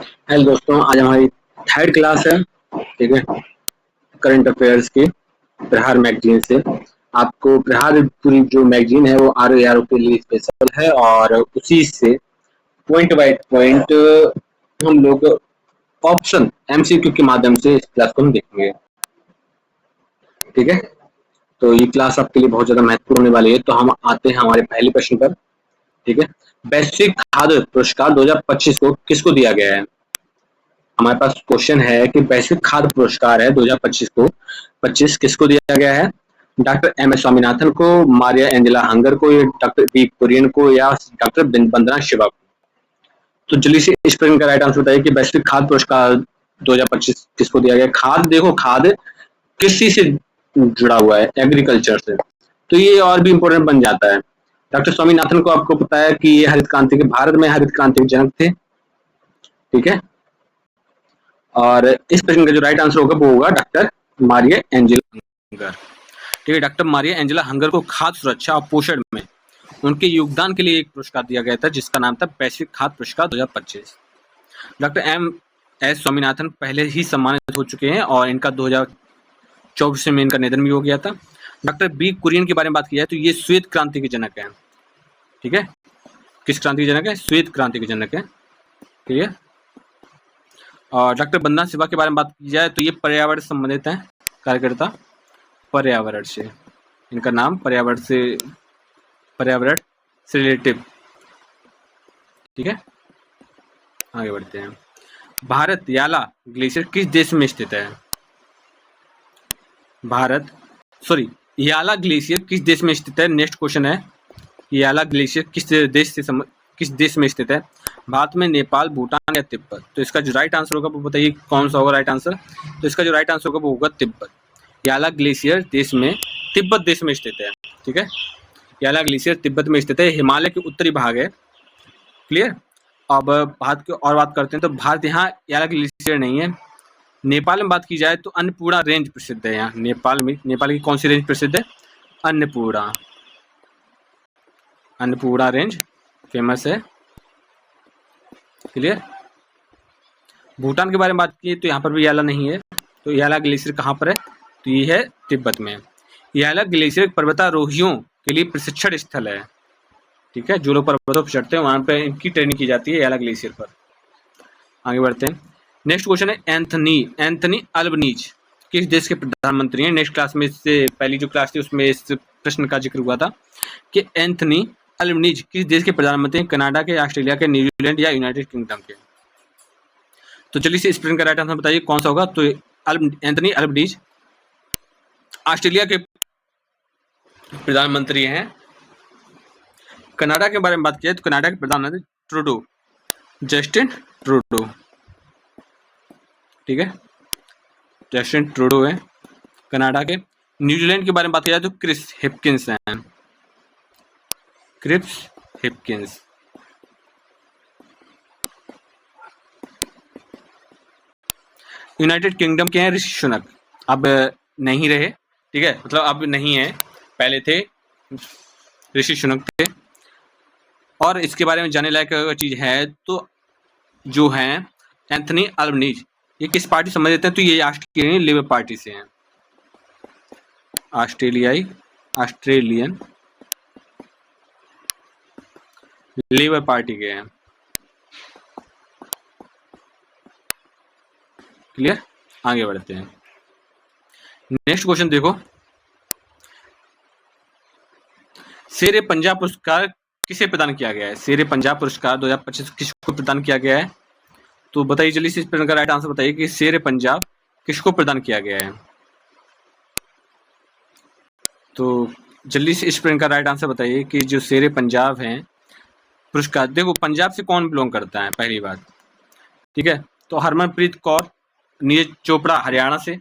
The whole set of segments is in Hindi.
हेलो दोस्तों, आज हमारी थर्ड क्लास है। ठीक है, करंट अफेयर्स की प्रहार मैगजीन से। आपको प्रहार पूरी जो मैगजीन है वो आर के लिए स्पेशल है और उसी से पॉइंट बाय पॉइंट हम लोग ऑप्शन एमसीक्यू के माध्यम से इस क्लास को हम देखेंगे। ठीक है, तो ये क्लास आपके लिए बहुत ज्यादा महत्वपूर्ण होने वाली है। तो हम आते हैं हमारे पहले प्रश्न पर। ठीक है, वैश्विक खाद्य पुरस्कार 2025 को किसको दिया गया है? हमारे पास क्वेश्चन है कि वैश्विक खाद्य पुरस्कार है 2025 को 25 किसको दिया गया है? डॉक्टर एम एस स्वामीनाथन को, मारिया एंजेला हंगर को, या डॉक्टर बी कुरियन को, या डॉक्टर वंदना शिवा को? तो जल्दी से इस प्रश्न का राइट आंसर बताइए कि वैश्विक खाद्य पुरस्कार 2025 किसको दिया गया? खाद्य, देखो खाद्य कृषि से जुड़ा हुआ है, एग्रीकल्चर से, तो ये और भी इम्पोर्टेंट बन जाता है। डॉक्टर स्वामीनाथन को आपको पता है कि ये हरित क्रांति के, भारत में हरित क्रांति के जनक थे। ठीक है, और इस प्रश्न का जो राइट आंसर होगा वो होगा डॉक्टर मारिया एंजेला हंगर। ठीक है, डॉक्टर मारिया एंजेला हंगर को खाद्य सुरक्षा और पोषण में उनके योगदान के लिए एक पुरस्कार दिया गया था जिसका नाम था वैश्विक खाद्य पुरस्कार 2025। डॉक्टर एम एस स्वामीनाथन पहले ही सम्मानित हो चुके हैं और इनका 2024 में इनका निधन भी हो गया था। डॉक्टर बी कुरियन के बारे में बात की जाए तो ये श्वेत क्रांति के जनक है। ठीक है, किस क्रांति के जनक है? श्वेत क्रांति के जनक है। ठीक है, और डॉक्टर वंदना शिवा के बारे में बात की जाए तो ये पर्यावरण से संबंधित है, कार्यकर्ता पर्यावरण से, इनका नाम पर्यावरण से रिलेटिव। ठीक है, आगे बढ़ते हैं। भारत याला ग्लेशियर किस देश में स्थित है? याला ग्लेशियर किस देश में स्थित है? नेक्स्ट क्वेश्चन है, याला ग्लेशियर किस देश में स्थित है? भारत में, नेपाल, भूटान या तिब्बत? तो इसका जो राइट आंसर होगा वो बताइए कौन सा होगा राइट आंसर? तो इसका जो राइट आंसर होगा वो होगा तिब्बत। याला ग्लेशियर देश में, तिब्बत देश में स्थित है। ठीक है, याला ग्लेशियर तिब्बत में स्थित है, हिमालय के उत्तरी भाग है। क्लियर। अब भारत की और बात करते हैं तो भारत यहाँ याला ग्लेशियर नहीं है। नेपाल में बात की जाए तो अन्नपूर्णा रेंज प्रसिद्ध है। यहाँ नेपाल में, नेपाल की कौन सी रेंज प्रसिद्ध है? अन्नपूर्णा रेंज फेमस है। क्लियर। भूटान के बारे में बात की तो यहाँ पर भी याला नहीं है। तो याला ग्लेशियर कहाँ पर है? तो ये है तिब्बत में। याला ग्लेशियर पर्वतारोहियों के लिए प्रशिक्षण स्थल है। ठीक है, जो लोग पर्वतों पर चढ़ते हैं वहां पे इनकी ट्रेनिंग की जाती है याला ग्लेशियर पर। आगे बढ़ते हैं। नेक्स्ट क्वेश्चन है, एंथनी अल्बनीज किस देश के प्रधानमंत्री हैं? नेक्स्ट क्लास में इससे पहली जो क्लास थी उसमें इस प्रश्न का जिक्र हुआ था कि एंथनी अल्बनीज किस देश के प्रधानमंत्री हैं? कनाडा के, ऑस्ट्रेलिया के, न्यूजीलैंड या यूनाइटेड किंगडम के? तो चलिए से इस प्रश्न का राइट आंसर बताइए कौन सा होगा? तो एंथनी अल्बनीज ऑस्ट्रेलिया के प्रधानमंत्री हैं। कनाडा के बारे में बात की तो कनाडा के प्रधानमंत्री ट्रूडो, जस्टिन ट्रूडो। ठीक है, जस्टिन ट्रूडो है कनाडा के। न्यूजीलैंड के बारे में बात की जाए तो क्रिस हिपकिंस हैं, क्रिस हिपकिंस। यूनाइटेड किंगडम के हैं ऋषि सुनक, अब नहीं रहे। ठीक है, मतलब अब नहीं है, पहले थे, ऋषि सुनक थे। और इसके बारे में जानने लायक अगर चीज है तो जो है एंथनी अल्बनीज, ये किस पार्टी संबंधित है? तो ये ऑस्ट्रेलियन लेबर पार्टी से हैं, ऑस्ट्रेलियन लेबर पार्टी के हैं। क्लियर। आगे बढ़ते हैं। नेक्स्ट क्वेश्चन देखो, शेर पंजाब पुरस्कार किसे प्रदान किया गया है? शेर पंजाब पुरस्कार 2025 किसको प्रदान किया गया है? तो बताइए जल्दी से इस प्रश्न का राइट आंसर बताइए कि शेर पंजाब किसको प्रदान किया गया है? तो जल्दी से इस प्रश्न का राइट आंसर बताइए कि जो शेर पंजाब हैं पुरस्कार, देखो पंजाब से कौन बिलोंग करता है पहली बात। ठीक है, तो हरमनप्रीत कौर, नीरज चोपड़ा हरियाणा से।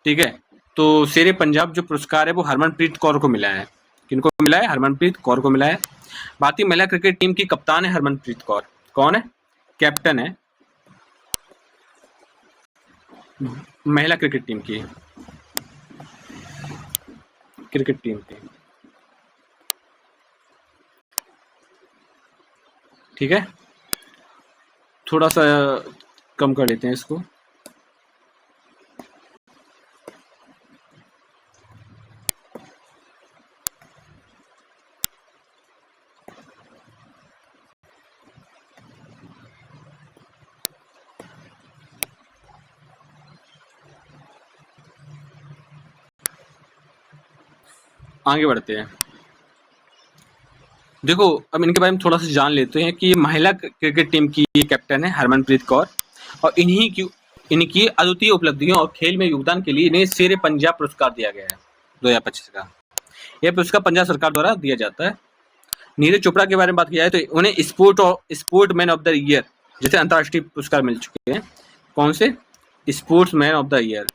ठीक है, तो शेर पंजाब जो पुरस्कार है वो हरमनप्रीत कौर को मिला है। किनको मिला है? हरमनप्रीत कौर को मिला है। भारतीय महिला क्रिकेट टीम की कप्तान है हरमनप्रीत कौर। कौन है? कैप्टन है महिला क्रिकेट टीम की, ठीक है, थोड़ा सा कम कर लेते हैं इसको। आगे बढ़ते हैं। देखो अब इनके बारे में थोड़ा सा जान लेते हैं कि ये महिला क्रिकेट टीम की कैप्टन है हरमनप्रीत कौर, और इनकी अद्वितीय उपलब्धियों और खेल में योगदान के लिए इन्हें शेर पंजाब पुरस्कार दिया गया है 2025 का। यह पुरस्कार पंजाब सरकार द्वारा दिया जाता है। नीरज चोपड़ा के बारे में बात की जाए तो उन्हें sport man of the year जैसे अंतर्राष्ट्रीय पुरस्कार मिल चुके हैं। कौन से? Sports man of the year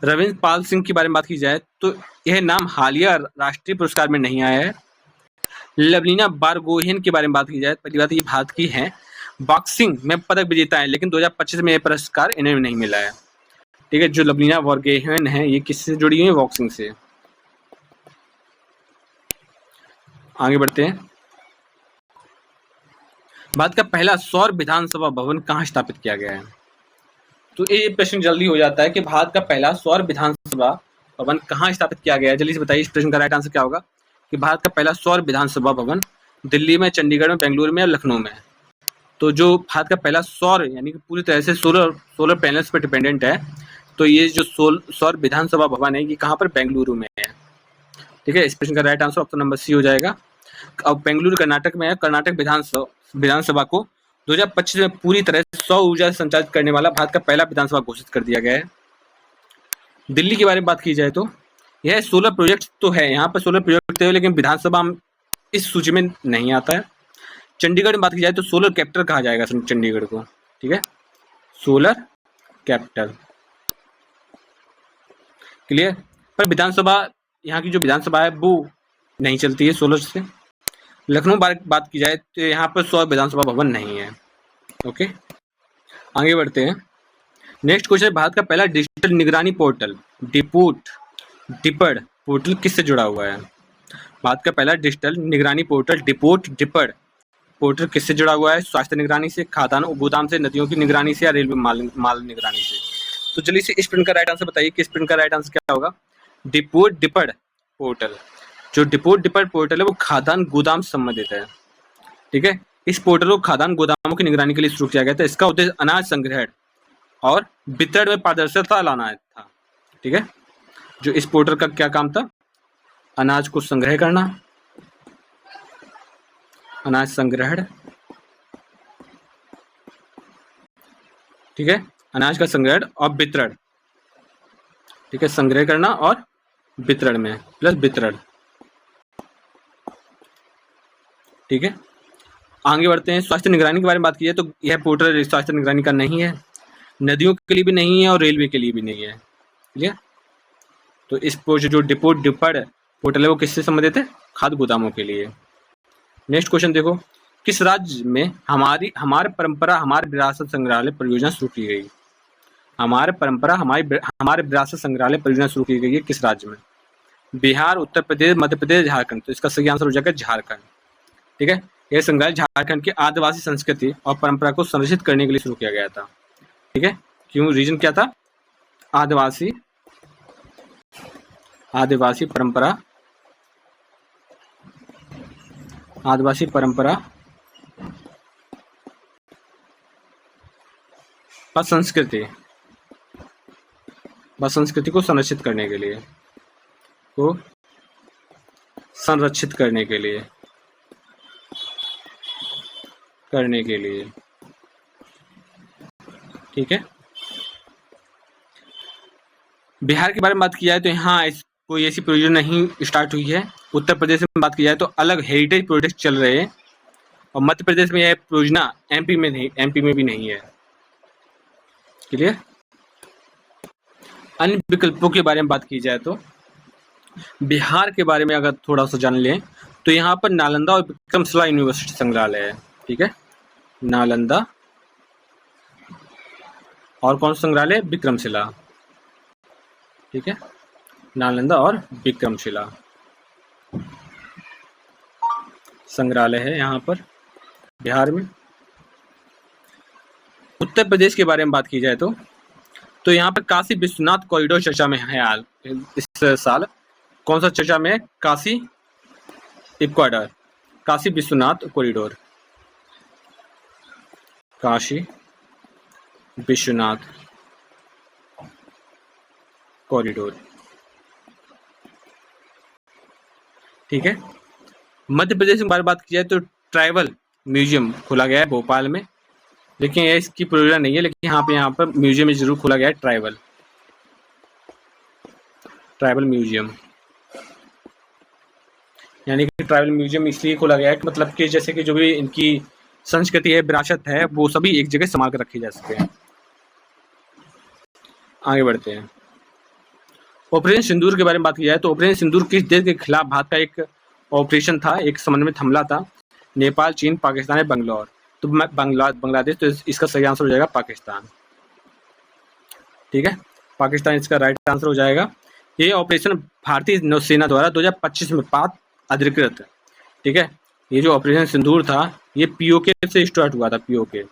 Ravindra Pal Singh के बारे में बात की जाए तो यह नाम हालिया राष्ट्रीय पुरस्कार में नहीं आया है। लवलीना बारगोहेन के बारे में बात की जाए, पहली बात ये भारत की है, बॉक्सिंग में पदक विजेता है, लेकिन 2025 में यह पुरस्कार इन्हें नहीं मिला है। ठीक है, जो लवलीना बारगोहेन है ये किससे जुड़ी हुई है? बॉक्सिंग से। आगे बढ़ते हैं। भारत का पहला सौर विधानसभा भवन कहाँ स्थापित किया गया है? तो ये प्रश्न जल्दी हो जाता है कि भारत का पहला सौर विधानसभा भवन कहाँ स्थापित किया गया है। जल्दी से बताइए इस प्रश्न का राइट आंसर क्या होगा कि भारत का पहला सौर विधानसभा भवन दिल्ली में, चंडीगढ़ में, बेंगलुरु में और लखनऊ में। तो जो भारत का पहला सौर यानी कि पूरी तरह से सोलर पैनल्स पर डिपेंडेंट है, तो ये जो सौर विधानसभा भवन है ये कहाँ पर? बेंगलुरु में है। ठीक है, इस प्रश्न का right answer option number C हो जाएगा। अब बेंगलुरु कर्नाटक में है। कर्नाटक विधानसभा को 2025 में पूरी तरह से सौर ऊर्जा से संचालित करने वाला भारत का पहला विधानसभा घोषित कर दिया गया है। दिल्ली के बारे में बात की जाए तो यह सोलर प्रोजेक्ट तो है, यहाँ पर सोलर प्रोजेक्ट है, लेकिन विधानसभा इस सूची में नहीं आता है। चंडीगढ़ में बात की जाए तो सोलर कैपिटल कहा जाएगा चंडीगढ़ को। ठीक है, सोलर कैपिटल। क्लियर? पर विधानसभा, यहाँ की जो विधानसभा है वो नहीं चलती है सोलर से। लखनऊ बात की जाए तो यहाँ पर सौर विधानसभा भवन नहीं है। ओके, आगे बढ़ते हैं। नेक्स्ट क्वेश्चन, भारत का पहला डिजिटल निगरानी पोर्टल डिपड पोर्टल किससे जुड़ा हुआ है? भारत का पहला डिजिटल निगरानी पोर्टल डिपड पोर्टल किससे जुड़ा हुआ है? स्वास्थ्य निगरानी से, खाद्यान्न गोदाम से, नदियों की निगरानी से या रेलवे माल निगरानी से? तो जल्दी से इस प्रश्न का राइट आंसर बताइए कि इस प्रश्न का राइट आंसर क्या होगा? डिपड पोर्टल। जो डिपड पोर्टल है वो खाद्यान्न गोदाम से संबंधित है। ठीक है, इस पोर्टल को खाद्यान्न गोदामों की निगरानी के लिए शुरू किया गया था। इसका उद्देश्य अनाज संग्रहण और वितरण में पारदर्शिता लाना था। ठीक है, जो इस पोर्टल का क्या काम था? अनाज को संग्रह करना, अनाज संग्रहण, ठीक है, अनाज का संग्रहण और वितरण। ठीक है, संग्रह करना और वितरण में प्लस वितरण। ठीक है, आगे बढ़ते हैं। स्वास्थ्य निगरानी के बारे में बात की जाए तो यह पोर्टल स्वास्थ्य निगरानी का नहीं है, नदियों के लिए भी नहीं है और रेलवे के लिए भी नहीं है। ठीक है, तो इस जो डिपड पोर्टल है वो किससे संबंधित है? खाद्य गोदामों के लिए। नेक्स्ट क्वेश्चन देखो, किस राज्य में हमारे परंपरा हमारे विरासत संग्रहालय परियोजना शुरू की गई? हमारे परंपरा हमारे विरासत संग्रहालय परियोजना शुरू की गई है किस राज्य में? बिहार, उत्तर प्रदेश, मध्य प्रदेश, झारखंड। तो इसका सही आंसर हो जाएगा झारखंड। ठीक है, यह संग्रहालय झारखंड की आदिवासी संस्कृति और परंपरा को संरक्षित करने के लिए शुरू किया गया था। ठीक है, क्यों? रीजन क्या था? आदिवासी परंपरा व संस्कृति को संरक्षित करने के लिए ठीक है। बिहार के बारे में बात की जाए तो यहाँ कोई ऐसी परियोजना नहीं स्टार्ट हुई है। उत्तर प्रदेश में बात की जाए तो अलग हेरिटेज प्रोजेक्ट चल रहे हैं, और मध्य प्रदेश में यह परियोजना एमपी में भी नहीं है। क्लियर? अन्य विकल्पों के बारे में बात की जाए तो बिहार के बारे में अगर थोड़ा सा जान लें तो यहाँ पर नालंदा और विक्रमशिला यूनिवर्सिटी संग्रहालय है। ठीक है, नालंदा और कौन सा संग्रहालय? विक्रमशिला। ठीक है, नालंदा और विक्रमशिला। संग्रहालय है यहाँ पर बिहार में। उत्तर प्रदेश के बारे में बात की जाए तो यहाँ पर काशी विश्वनाथ कॉरिडोर चर्चा में है हाल इस साल। कौन सा चर्चा में है? Kashi Ecuador, Kashi Vishwanath corridor, Kashi Vishwanath corridor. ठीक है। मध्य प्रदेश के बारे में बात की जाए तो ट्राइबल म्यूजियम खोला गया है भोपाल में, लेकिन यह इसकी परियोजना नहीं है, लेकिन यहाँ पर म्यूजियम जरूर खोला गया है ट्राइबल म्यूजियम। यानी कि ट्राइबल म्यूजियम इसलिए खोला गया है कि मतलब कि जैसे कि जो भी इनकी संस्कृति है, विरासत है, वो सभी एक जगह संभाल कर रखी जा सके। आगे बढ़ते हैं। ऑपरेशन सिंदूर के बारे में बात की जाए तो ऑपरेशन सिंदूर किस देश के खिलाफ भारत का एक ऑपरेशन था, एक समन्वित हमला था? नेपाल, चीन, पाकिस्तान या बंगलौर? तो बांग्लादेश, तो इसका सही आंसर हो जाएगा पाकिस्तान। ठीक है, पाकिस्तान इसका राइट आंसर हो जाएगा। ये ऑपरेशन भारतीय नौसेना द्वारा 2025 में पाक अधिकृत, ठीक है, ये जो ऑपरेशन सिंदूर था ये पीओके से स्टार्ट हुआ था, पीओके,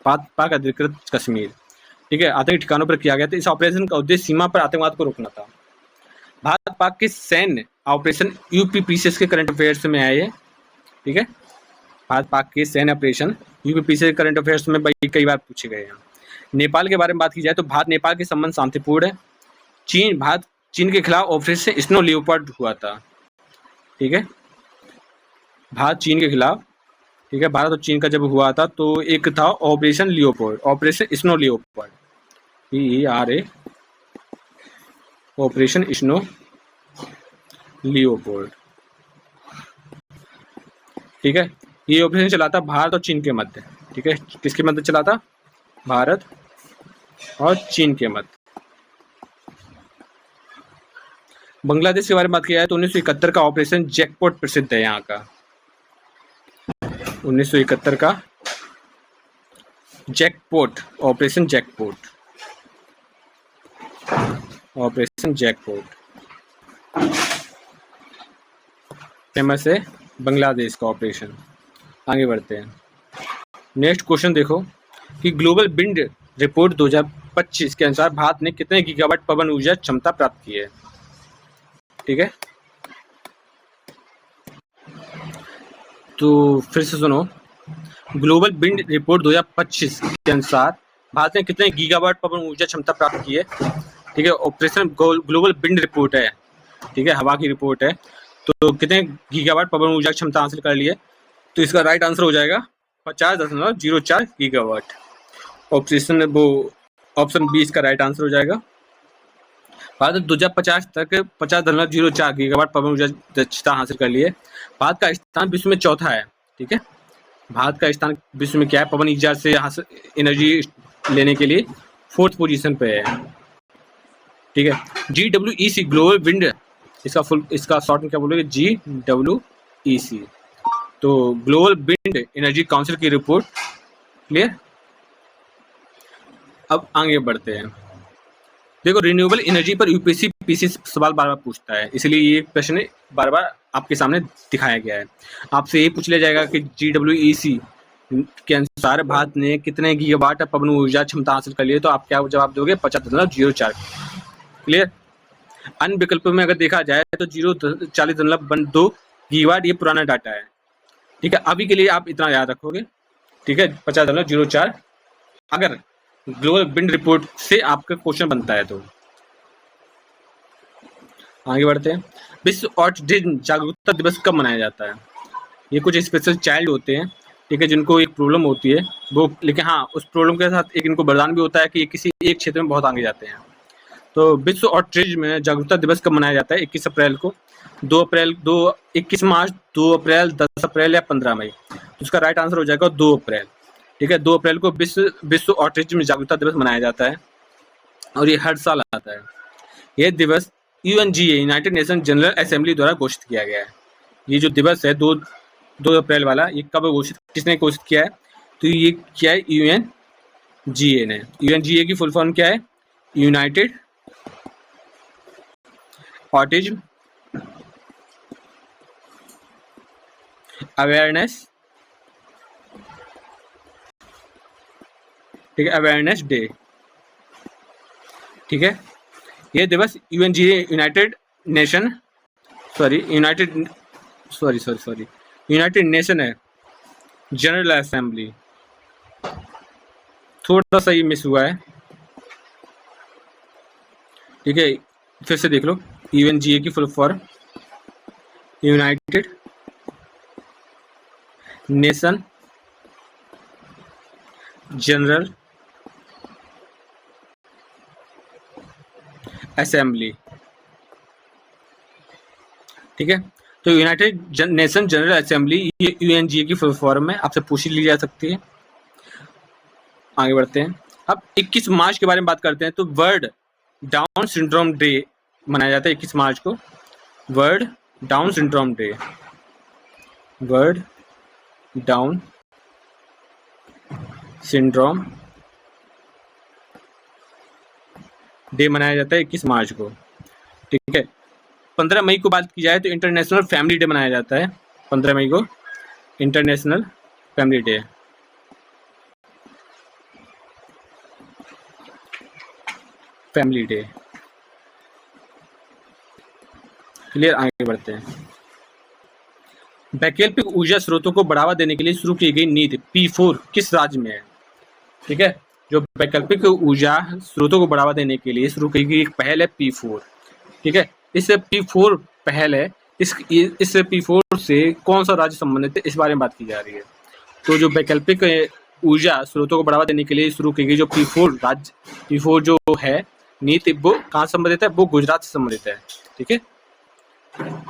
पाक अधिकृत कश्मीर, ठीक है, आतंकी ठिकानों पर किया गया था। इस ऑपरेशन का उद्देश्य सीमा पर आतंकवाद को रोकना था। भारत पाक के सैन्य ऑपरेशन यूपीपीसीएस के करंट अफेयर्स में आए हैं। ठीक है, भारत पाक के सैन्य ऑपरेशन यूपीपीसीएस करंट अफेयर्स में कई बार पूछे गए हैं। नेपाल के बारे में बात की जाए तो भारत नेपाल के संबंध शांतिपूर्ण है। चीन के खिलाफ ऑपरेशन स्नो लियोपार्ड हुआ था। ठीक है, भारत चीन के खिलाफ, ठीक है, भारत और चीन का जब हुआ था तो एक था operation leopard, operation snow leopard, PERA, operation snow leopard. ठीक है, ये ऑपरेशन चला था भारत और चीन के मध्य। ठीक है, किसके मध्य चला था? भारत और चीन के मध्य। बांग्लादेश के बारे में बात किया जाए तो 1971 का ऑपरेशन जैकपॉट प्रसिद्ध है यहाँ का। 1971 का jackpot, operation jackpot, operation jackpot famous है बांग्लादेश का ऑपरेशन। आगे बढ़ते हैं। नेक्स्ट क्वेश्चन देखो कि ग्लोबल विंड रिपोर्ट 2025 के अनुसार भारत ने कितने गीगावाट पवन ऊर्जा क्षमता प्राप्त की है? ठीक है, तो फिर से सुनो, ग्लोबल विंड रिपोर्ट 2025 के अनुसार भारत ने कितने गीगावाट पवन ऊर्जा क्षमता प्राप्त की है? ठीक है, ऑपरेशन ग्लोबल विंड रिपोर्ट है, ठीक है, हवा की रिपोर्ट है, तो कितने गीगावाट पवन ऊर्जा क्षमता हासिल कर ली है? तो इसका राइट आंसर हो जाएगा 50.04 गीगावाट। ऑप्शन बी इसका राइट आंसर हो जाएगा। भारत 2050 तक 50.04 गीगावाट पवन ऊर्जा दक्षता हासिल कर ली है। भारत का स्थान विश्व में चौथा है। ठीक है, भारत का स्थान विश्व में क्या है? पवन ऊर्जा से एनर्जी लेने के लिए 4th पोजीशन पे है। ठीक है, GWEC ग्लोबल विंड, इसका शॉर्ट में क्या बोलोगे? GWEC, तो ग्लोबल विंड एनर्जी काउंसिल की रिपोर्ट। क्लियर? अब आगे बढ़ते हैं। देखो, रिन्यूएबल एनर्जी पर यूपीएससी पीसी सवाल बार बार पूछता है, इसलिए ये प्रश्न बार बार आपके सामने दिखाया गया है। आपसे ये पूछ लिया जाएगा कि GWEC के अनुसार भारत ने कितने गीगावाट पवन ऊर्जा क्षमता हासिल कर ली है, तो आप क्या जवाब दोगे? 50.04। क्लियर? अन्य विकल्पों में अगर देखा जाए तो 40.12 गीगावाट ये पुराना डाटा है। ठीक है, अभी के लिए आप इतना याद रखोगे। ठीक है, 50.04 अगर ग्लोबल विंड रिपोर्ट से आपका क्वेश्चन बनता है तो। आगे बढ़ते हैं। विश्व ऑटिज्म जागरूकता दिवस कब मनाया जाता है? ये कुछ स्पेशल चाइल्ड होते हैं, ठीक है, जिनको एक प्रॉब्लम होती है वो, लेकिन हाँ, उस प्रॉब्लम के साथ एक इनको वरदान भी होता है कि ये किसी एक क्षेत्र में बहुत आगे जाते हैं। तो विश्व ऑटिज्म जागरूकता दिवस कब मनाया जाता है? 21 अप्रैल को, 2 अप्रैल, 21 मार्च, 2 अप्रैल, 10 अप्रैल या 15 मई? तो इसका राइट आंसर हो जाएगा 2 अप्रैल। ठीक है, 2 अप्रैल को विश्व ऑटिज्म जागरूकता दिवस मनाया जाता है और ये हर साल आता है। यह दिवस UNGA, United nation general assembly द्वारा घोषित किया गया है। ये जो दिवस है 2 अप्रैल वाला, ये कब घोषित, किसने घोषित किया है? तो ये क्या है? UNGA ने। UNGA की फुल फॉर्म क्या है? यूनाइटेड ऑटिज्म अवेयरनेस, ठीक है, अवेयरनेस डे, ठीक है। ये दिवस यूनाइटेड नेशन है, जनरल असेंबली, थोड़ा सा ये मिस हुआ है, ठीक है। फिर से देख लो, यूएनजीए की full form United nation general assembly, ठीक है। तो यूनाइटेड नेशन जनरल असेंबली ये यूएनजीए की फुल फॉर्म है, आपसे पूछ ली जा सकती है। आगे बढ़ते हैं। अब 21 मार्च के बारे में बात करते हैं। तो वर्ल्ड डाउन सिंड्रोम डे मनाया जाता है 21 मार्च को, world down syndrome day, world down syndrome day मनाया जाता है 21 मार्च को, ठीक है। 15 मई को बात की जाए तो इंटरनेशनल फैमिली डे मनाया जाता है, 15 मई को international family day, family day, clear. आगे बढ़ते हैं। वैकल्पिक ऊर्जा स्रोतों को बढ़ावा देने के लिए शुरू की गई नीति P4 किस राज्य में है, ठीक है। जो वैकल्पिक ऊर्जा स्रोतों को बढ़ावा देने के लिए शुरू की गई एक पहल है P4, ठीक है। इस P4 पहल है, इस P4 से कौन सा राज्य संबंधित है, इस बारे में बात की जा रही है। तो जो वैकल्पिक ऊर्जा स्रोतों को बढ़ावा देने के लिए शुरू की गई जो P4 जो है नीति, वो कहाँ संबंधित है, वो गुजरात से संबंधित है, ठीक है।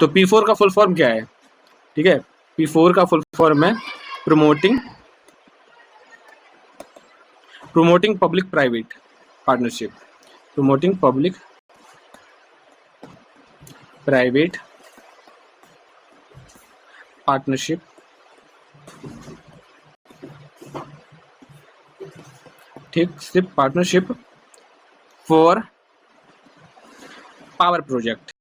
तो P4 का फुल फॉर्म क्या है, ठीक है। P4 का फुल फॉर्म है promoting public private partnership, promoting public private partnership, ठीक, सिर्फ पार्टनरशिप फॉर पावर प्रोजेक्ट,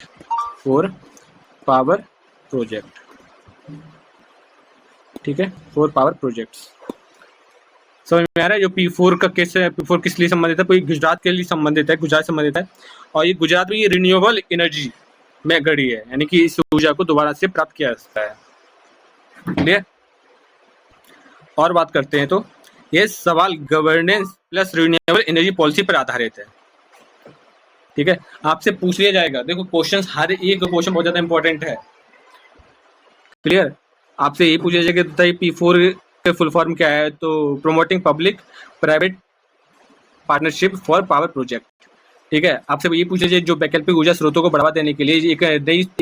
ठीक है, फॉर पावर प्रोजेक्ट्स। समझ में आ रहा है। जो P4 का केस है, P4 किस लिए संबंधित है, कोई गुजरात के लिए संबंधित है, गुजरात संबंधित है, और ये गुजरात में ये रिन्यूएबल एनर्जी में गड़ी है, यानी कि इस ऊर्जा को दोबारा से प्राप्त किया जा सकता है, क्लियर। और बात करते हैं तो ये सवाल governance plus renewable energy policy पर आधारित है, ठीक है। आपसे पूछ लिया जाएगा, देखो क्वेश्चन, हर एक क्वेश्चन बहुत ज्यादा इंपॉर्टेंट है, क्लियर। आपसे ये पूछा जाएगा बताइए P4 के फुल फॉर्म क्या है, तो promoting public private partnership for power project, ठीक है। आपसे ये पूछा जाए जो वैकल्पिक ऊर्जा स्रोतों को बढ़ावा देने के लिए एक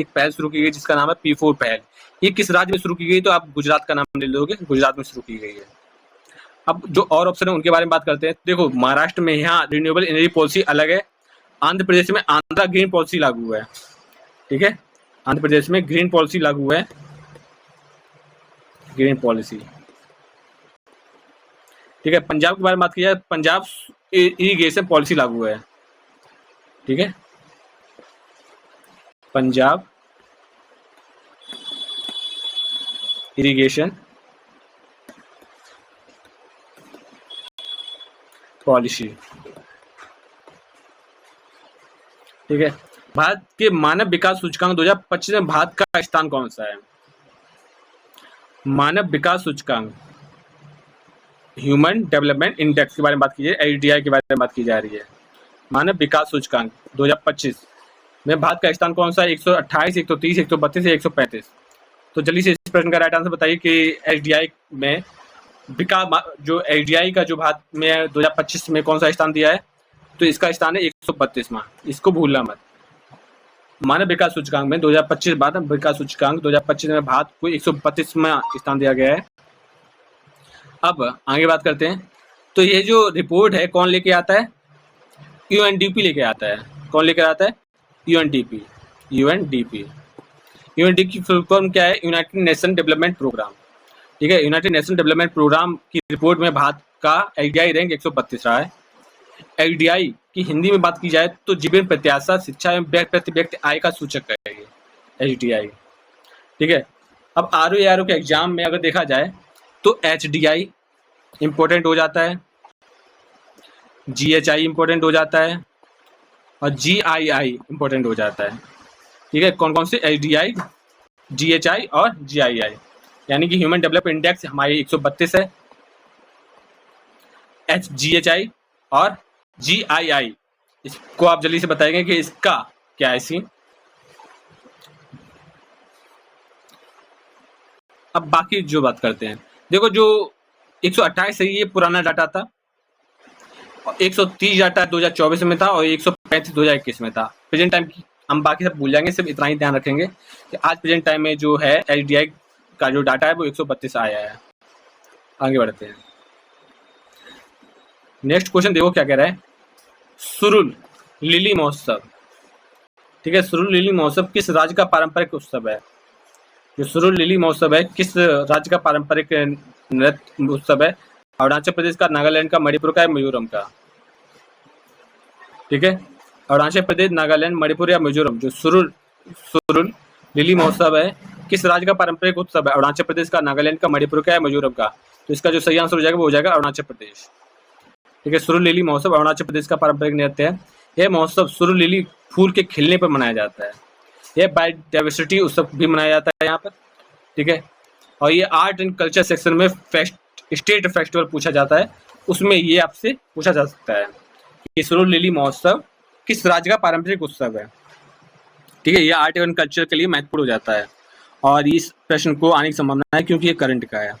पहल शुरू की गई जिसका नाम है P4 पहल। ये किस राज्य में शुरू की गई, तो आप गुजरात का नाम ले लोगे, गुजरात में शुरू की गई है। अब जो और ऑप्शन है उनके बारे में बात करते हैं। देखो महाराष्ट्र में यहाँ रिन्यूएबल एनर्जी पॉलिसी अलग है, आंध्र प्रदेश में आंध्रा ग्रीन पॉलिसी लागू है, ठीक है। आंध्र प्रदेश में ग्रीन पॉलिसी लागू है, ग्रीन पॉलिसी, ठीक है। पंजाब के बारे में बात की जाए, पंजाब इरिगेशन पॉलिसी लागू है, ठीक है, पंजाब इरिगेशन पॉलिसी, ठीक है। भारत के मानव विकास सूचकांक 2025 में भारत का स्थान कौन सा है, मानव विकास सूचकांक, ह्यूमन डेवलपमेंट इंडेक्स के बारे में बात की जाए, HDI के बारे में बात की जा रही है। मानव विकास सूचकांक 2025 में भारत का स्थान कौन सा है, 128, 130, 132 या 135। तो जल्दी से इस प्रश्न का राइट आंसर बताइए कि HDI में जो HDI का जो भारत में 2025 में कौन सा स्थान दिया है, तो इसका स्थान है 132वां, इसको भूलना मत। मानव विकास सूचकांक में 2025 मानव विकास सूचकांक 2025 में भारत को 132वां स्थान दिया गया है। अब आगे बात करते हैं। तो ये जो रिपोर्ट है कौन लेके आता है, UNDP लेके आता है। कौन लेकर आता है, UNDP की फुल फॉर्म क्या है, यूनाइटेड नेशन डेवलपमेंट प्रोग्राम, ठीक है। यूनाइटेड नेशन डेवलपमेंट प्रोग्राम की रिपोर्ट में भारत का HDI रैंक 132 रहा है। HDI की हिंदी में बात की जाए तो जीवन प्रत्याशा शिक्षा एवं प्रति व्यक्ति आय का सूचक है ये HDI, ठीक है। अब RO के एग्जाम में अगर देखा जाए तो HDI इम्पोर्टेंट हो जाता है, GHI इम्पोर्टेंट हो जाता है और GII इम्पोर्टेंट हो जाता है। ठीक है, कौन कौन से? HDI, GHI और GII, यानी कि ह्यूमन डेवलपमेंट इंडेक्स हमारी 132 है, GHI और GII, इसको आप जल्दी से बताएंगे कि इसका क्या है सीन। अब बाकी जो बात करते हैं, देखो जो 128 है ये पुराना डाटा था, 130 डाटा 2024 में था और 135 2021 में था। प्रेजेंट टाइम की हम बाकी सब भूल जाएंगे, सिर्फ इतना ही ध्यान रखेंगे कि आज प्रेजेंट टाइम में जो है HDI का जो डाटा है वो 132 आया है। आगे बढ़ते हैं, नेक्स्ट क्वेश्चन देखो क्या कह रहा है। सुरुल लिली महोत्सव, ठीक है, सुरुल लिली महोत्सव किस राज्य का पारंपरिक उत्सव है? जो सुरुल लिली महोत्सव है किस राज्य का पारंपरिक नृत्य उत्सव है? अरुणाचल प्रदेश का, नागालैंड का, मणिपुर का या मिजोरम का? ठीक है, अरुणाचल प्रदेश, नागालैंड, मणिपुर या मिजोरम। जो सुरुल लिली महोत्सव है किस राज्य का पारंपरिक उत्सव है? अरुणाचल प्रदेश का, नागालैंड का, मणिपुर का या मिजोरम का? तो इसका जो सही आंसर हो जाएगा वो हो जाएगा अरुणाचल प्रदेश। ठीक है, सुरुल लिली महोत्सव अरुणाचल प्रदेश का पारंपरिक नृत्य है। यह महोत्सव सुरुल लिली फूल के खिलने पर मनाया जाता है। यह बायोडाइवर्सिटी उत्सव भी मनाया जाता है यहाँ पर। ठीक है, और ये आर्ट एंड कल्चर सेक्शन में स्टेट फेस्टिवल पूछा जाता है, उसमें ये आपसे पूछा जा सकता है कि सुरुल लिली महोत्सव किस राज्य का पारंपरिक उत्सव है। ठीक है, ये आर्ट एंड कल्चर के लिए महत्वपूर्ण हो जाता है और इस प्रश्न को आने की संभावना है क्योंकि ये करंट का है।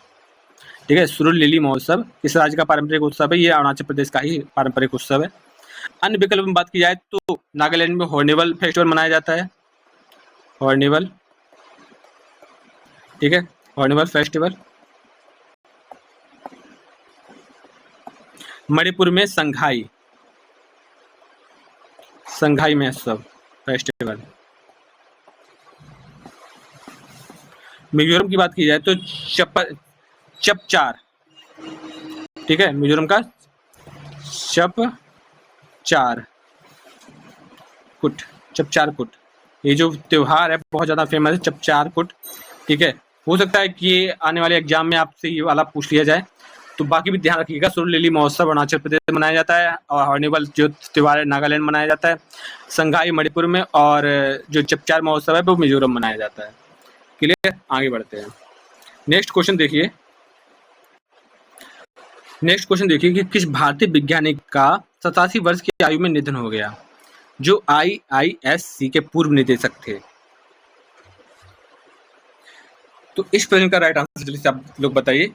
ठीक है, सुरुल लिली महोत्सव किस राज्य का पारंपरिक उत्सव है? ये अरुणाचल प्रदेश का ही पारंपरिक उत्सव है। अन्य विकल्प में बात की जाए तो नागालैंड में हॉर्नबिल फेस्टिवल मनाया जाता है, हॉर्नबिल। ठीक है, हॉर्नबिल फेस्टिवल। मणिपुर में संघाई महोत्सव फेस्टिवल। मिजोरम की बात की जाए तो चपचार, ठीक है, मिजोरम का चपचार कुट, ये जो त्योहार है बहुत ज्यादा फेमस है, चपचार कुट। ठीक है, हो सकता है कि ये आने वाले एग्जाम में आपसे ये वाला पूछ लिया जाए, तो बाकी भी ध्यान रखिएगा। सुरुल लिली महोत्सव अरुणाचल प्रदेश में मनाया जाता है और हॉर्नबिल जो त्योहार है नागालैंड में मनाया जाता है, संघाई मणिपुर में और जो चपचार महोत्सव है वो मिजोरम मनाया जाता है। क्लियर, आगे बढ़ते हैं। नेक्स्ट क्वेश्चन देखिए कि किस भारतीय वैज्ञानिक का 87 वर्ष की आयु में निधन हो गया, जो IISc के पूर्व निदेशक थे? तो इस प्रश्न का राइट आंसर जल्दी से आप लोग बताइए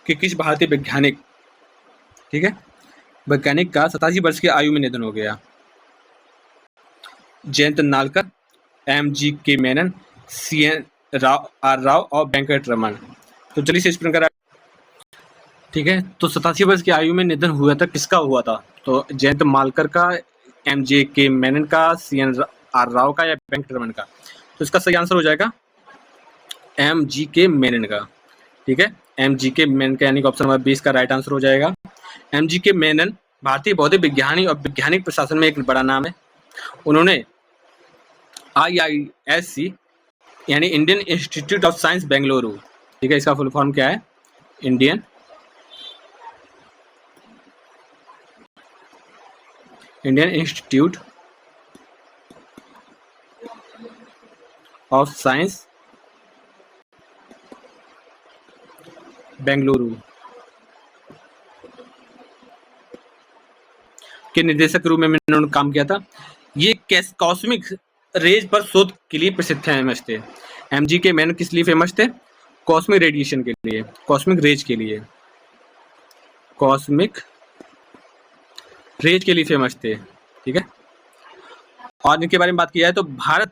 कि किस भारतीय वैज्ञानिक, ठीक है, वैज्ञानिक का 87 वर्ष की आयु में निधन हो गया? जयंत नालकर, MGK मेनन, CN राव और वेंकट रमन। तो चलिए से इस प्रश्न का, ठीक है, तो 87 वर्ष की आयु में निधन हुआ था, किसका हुआ था? तो जयंत मालकर का, MGK मेनन का, CN राव का या वेंकट रमन का? तो इसका सही आंसर हो जाएगा MGK मेनन का। ठीक है, MGK मेनन का, यानी कि ऑप्शन नंबर 20 का राइट आंसर हो जाएगा। MGK मेनन भारतीय भौतिक विज्ञानी और वैज्ञानिक प्रशासन में एक बड़ा नाम है। उन्होंने IISc यानी Indian institute of science Bengaluru, ठीक है, इसका फुल फॉर्म क्या है? Indian institute of science Bengaluru के निदेशक के रूप में इन्होंने काम किया था। ये कॉस्मिक रेज पर शोध के लिए प्रसिद्ध फेमस थे। MGK मेनन किस लिए फेमस थे? कॉस्मिक रेडिएशन के लिए, कॉस्मिक रेज के लिए, कॉस्मिक रेज के लिए फेमस थे। ठीक है, और इनके बारे में बात की जाए तो भारत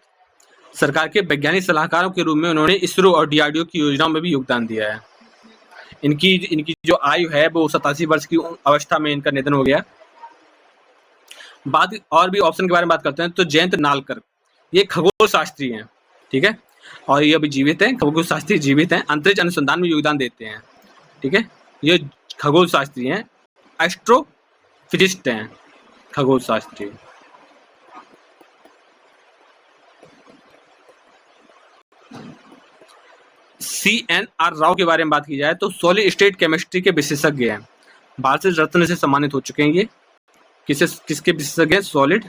सरकार के वैज्ञानिक सलाहकारों के रूप में उन्होंने इसरो और DRDO की योजनाओं में भी योगदान दिया है। इनकी जो आयु है वो 87 वर्ष की अवस्था में इनका निधन हो गया। बात और भी ऑप्शन के बारे में बात करते हैं तो जयंत नालकर, ये खगोल शास्त्री हैं, ठीक है, और ये अभी जीवित हैं, खगोल शास्त्री जीवित हैं, अंतरिक्ष अनुसंधान में योगदान देते हैं। ठीक है, ये खगोल शास्त्री हैं, एस्ट्रोफिजिस्ट हैं, खगोल शास्त्री। CNR राव के बारे में बात की जाए तो सॉलिड स्टेट केमिस्ट्री के विशेषज्ञ हैं, भारत रत्न से सम्मानित हो चुके हैं ये। किसके विशेषज्ञ हैं? सॉलिड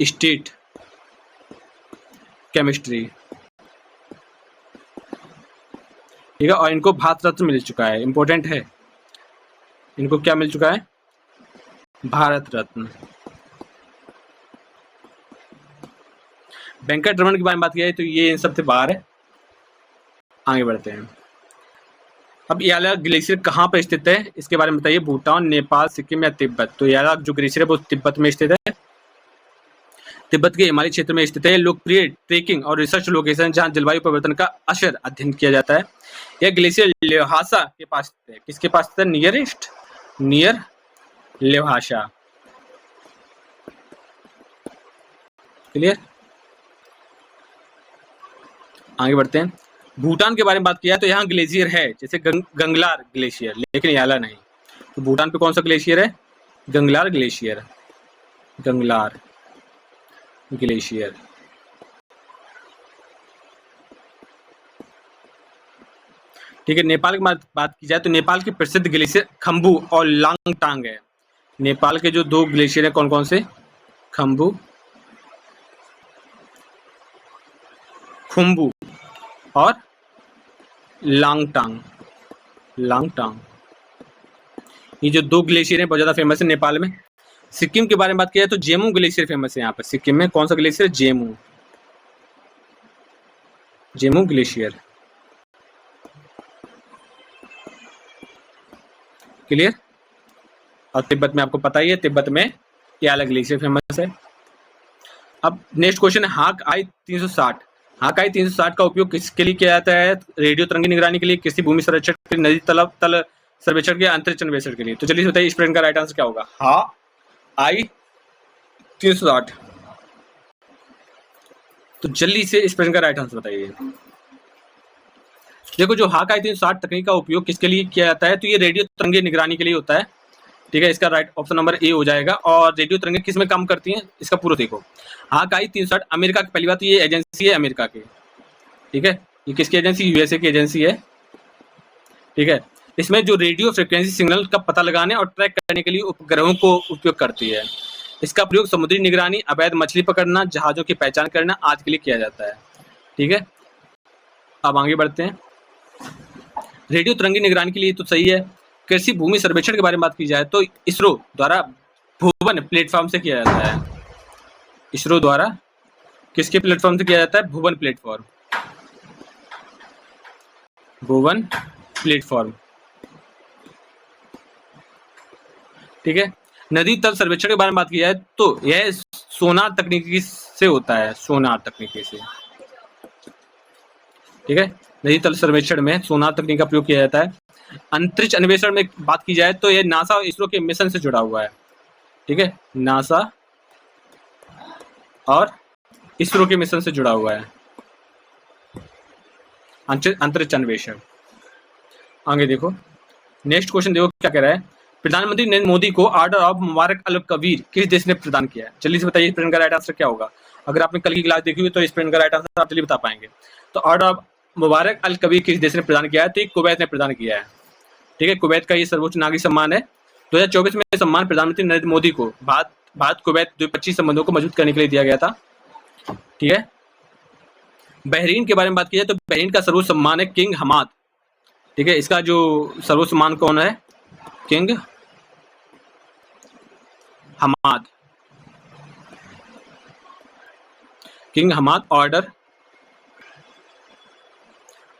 स्टेट केमिस्ट्री, ठीक है। और इनको भारत रत्न मिल चुका है, इंपॉर्टेंट है, इनको क्या मिल चुका है? भारत रत्न। वेंकट रमन के बारे में बात की जाए तो ये इन सब से बाहर है। आगे बढ़ते हैं। अब याला ग्लेशियर कहाँ पर स्थित है, इसके बारे में बताइए। भूटान, नेपाल, सिक्किम या तिब्बत? तो याला जो ग्लेशियर है वो तिब्बत में स्थित है, तिब्बत के हिमालय क्षेत्र में स्थित है। लोकप्रिय ट्रेकिंग और रिसर्च लोकेशन जहां जलवायु परिवर्तन का असर अध्ययन किया जाता है। यह ग्लेशियर ल्हासा के पास स्थित है। किसके पास स्थित है? नियर ल्हासा। क्लियर? आगे बढ़ते हैं। भूटान के बारे में बात किया तो यहाँ ग्लेशियर है, जैसे गंगलार ग्लेशियर, लेकिन याला नहीं। तो भूटान पे कौन सा ग्लेशियर है? गंगलार ग्लेशियर, गंगलार ग्लेशियर। ठीक है। नेपाल की बात की जाए तो नेपाल के प्रसिद्ध ग्लेशियर खम्बू और लांगटांग है। नेपाल के जो दो ग्लेशियर है कौन कौन से? खुम्बू और लांगटांग। ये जो दो ग्लेशियर हैं बहुत ज्यादा फेमस है नेपाल में। सिक्किम के बारे में बात किया तो जेमू ग्लेशियर फेमस है यहाँ पर। सिक्किम में कौन सा ग्लेशियर? जेमू ग्लेशियर। क्लियर? और तिब्बत में आपको पता ही है, तिब्बत में याला ग्लेशियर फेमस है। अब नेक्स्ट क्वेश्चन है हाक आई 360। हाक आई 360 का उपयोग किसके लिए किया जाता है? रेडियो तरंगी निगरानी के लिए, कृषि भूमि सर्वेक्षण के लिए, नदी तल सर्वेक्षण के, अंतरिक्ष अन्वेषण के लिए। तो चलिए बताइए इस प्रश्न का राइट आंसर क्या होगा? हाँ आई 360। तो जल्दी से इस प्रश्न का राइट आंसर बताइए। देखो जो हाक आई 360 तकनीक का उपयोग किसके लिए किया जाता है? तो ये रेडियो तरंगी निगरानी के लिए होता है। ठीक है, इसका राइट ऑप्शन नंबर ए हो जाएगा। और रेडियो तरंगे किस में काम करती हैं इसका पूरा देखो। हाक आई 360 अमेरिका की, पहली बात ये एजेंसी है अमेरिका की। ठीक है, ये किसकी एजेंसी? यूएसए की एजेंसी है। ठीक है, इसमें जो रेडियो फ्रिक्वेंसी सिग्नल का पता लगाने और ट्रैक करने के लिए उपग्रहों को उपयोग करती है। इसका प्रयोग समुद्री निगरानी, अवैध मछली पकड़ना, जहाजों की पहचान करना आज के लिए किया जाता है। ठीक है, अब आगे बढ़ते हैं। रेडियो तरंगी निगरानी के लिए तो सही है। कृषि भूमि सर्वेक्षण के बारे में बात की जाए तो इसरो द्वारा भुवन प्लेटफॉर्म से किया जाता है। इसरो द्वारा किसके प्लेटफॉर्म से किया जाता है? भुवन प्लेटफॉर्म। भुवन प्लेटफॉर्म। ठीक है, नदी तल सर्वेक्षण के बारे में बात की जाए तो यह सोनार तकनीकी से होता है, सोनार तकनीकी से। ठीक है, नदी तल सर्वेक्षण में सोनार तकनीक का प्रयोग किया जाता है। अंतरिक्ष अन्वेषण में बात की जाए तो यह नासा और इसरो के मिशन से जुड़ा हुआ है। ठीक है, नासा और इसरो के मिशन से जुड़ा हुआ है अंतरिक्ष अन्वेषण। आगे देखो, नेक्स्ट क्वेश्चन देखो क्या कह रहा है। प्रधानमंत्री नरेंद्र मोदी को ऑर्डर ऑफ मुबारक अल कबीर किस देश ने प्रदान किया है? जल्दी से बताइए इस प्रश्न का राइट आंसर क्या होगा। अगर आपने कल की क्लास देखी हुई तो इस प्रश्न का राइट आंसर आप जल्दी बता पाएंगे। तो ऑर्डर ऑफ मुबारक अल कबीर किस देश ने प्रदान किया है? तो कुवैत ने प्रदान किया है। ठीक है, कुवैत का ये सर्वोच्च नागरिक सम्मान है। 2024 में सम्मान प्रधानमंत्री नरेंद्र मोदी को भारत कुवैत द्विपक्षीय संबंधों को मजबूत करने के लिए दिया गया था। ठीक है, बहरीन के बारे में बात की जाए तो बहरीन का सर्वोच्च सम्मान है किंग हमाद। ठीक है, इसका जो सर्वोच्च सम्मान कौन है? King Hammad. King Hammad order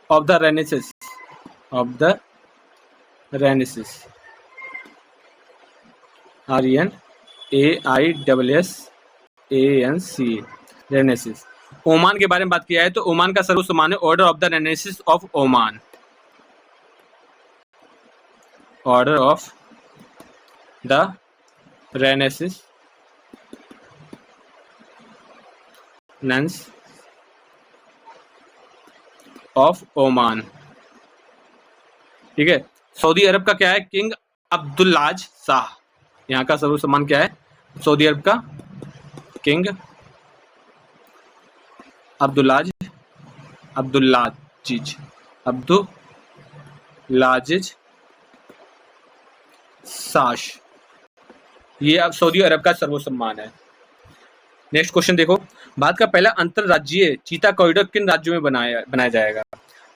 of the रेनेसिस, RENAISSANC, रेनेसिस। Oman के बारे में बात किया है तो ओमान का सर्वोच्च सम्मान है order of the renaissance of Oman. Order of the renaissance of Oman. ठीक है, सऊदी अरब का क्या है? किंग अब्दुल्लाज शाह। यहाँ का सर्वोच्च सम्मान क्या है? सऊदी अरब का किंग अब्दुल्लाज अब्दुल्लाजिज साश, ये अब सऊदी अरब का सर्वोच्च सम्मान है। नेक्स्ट क्वेश्चन देखो, भारत का पहला अंतरराज्यीय चीता कॉरिडोर किन राज्यों में बनाया जाएगा?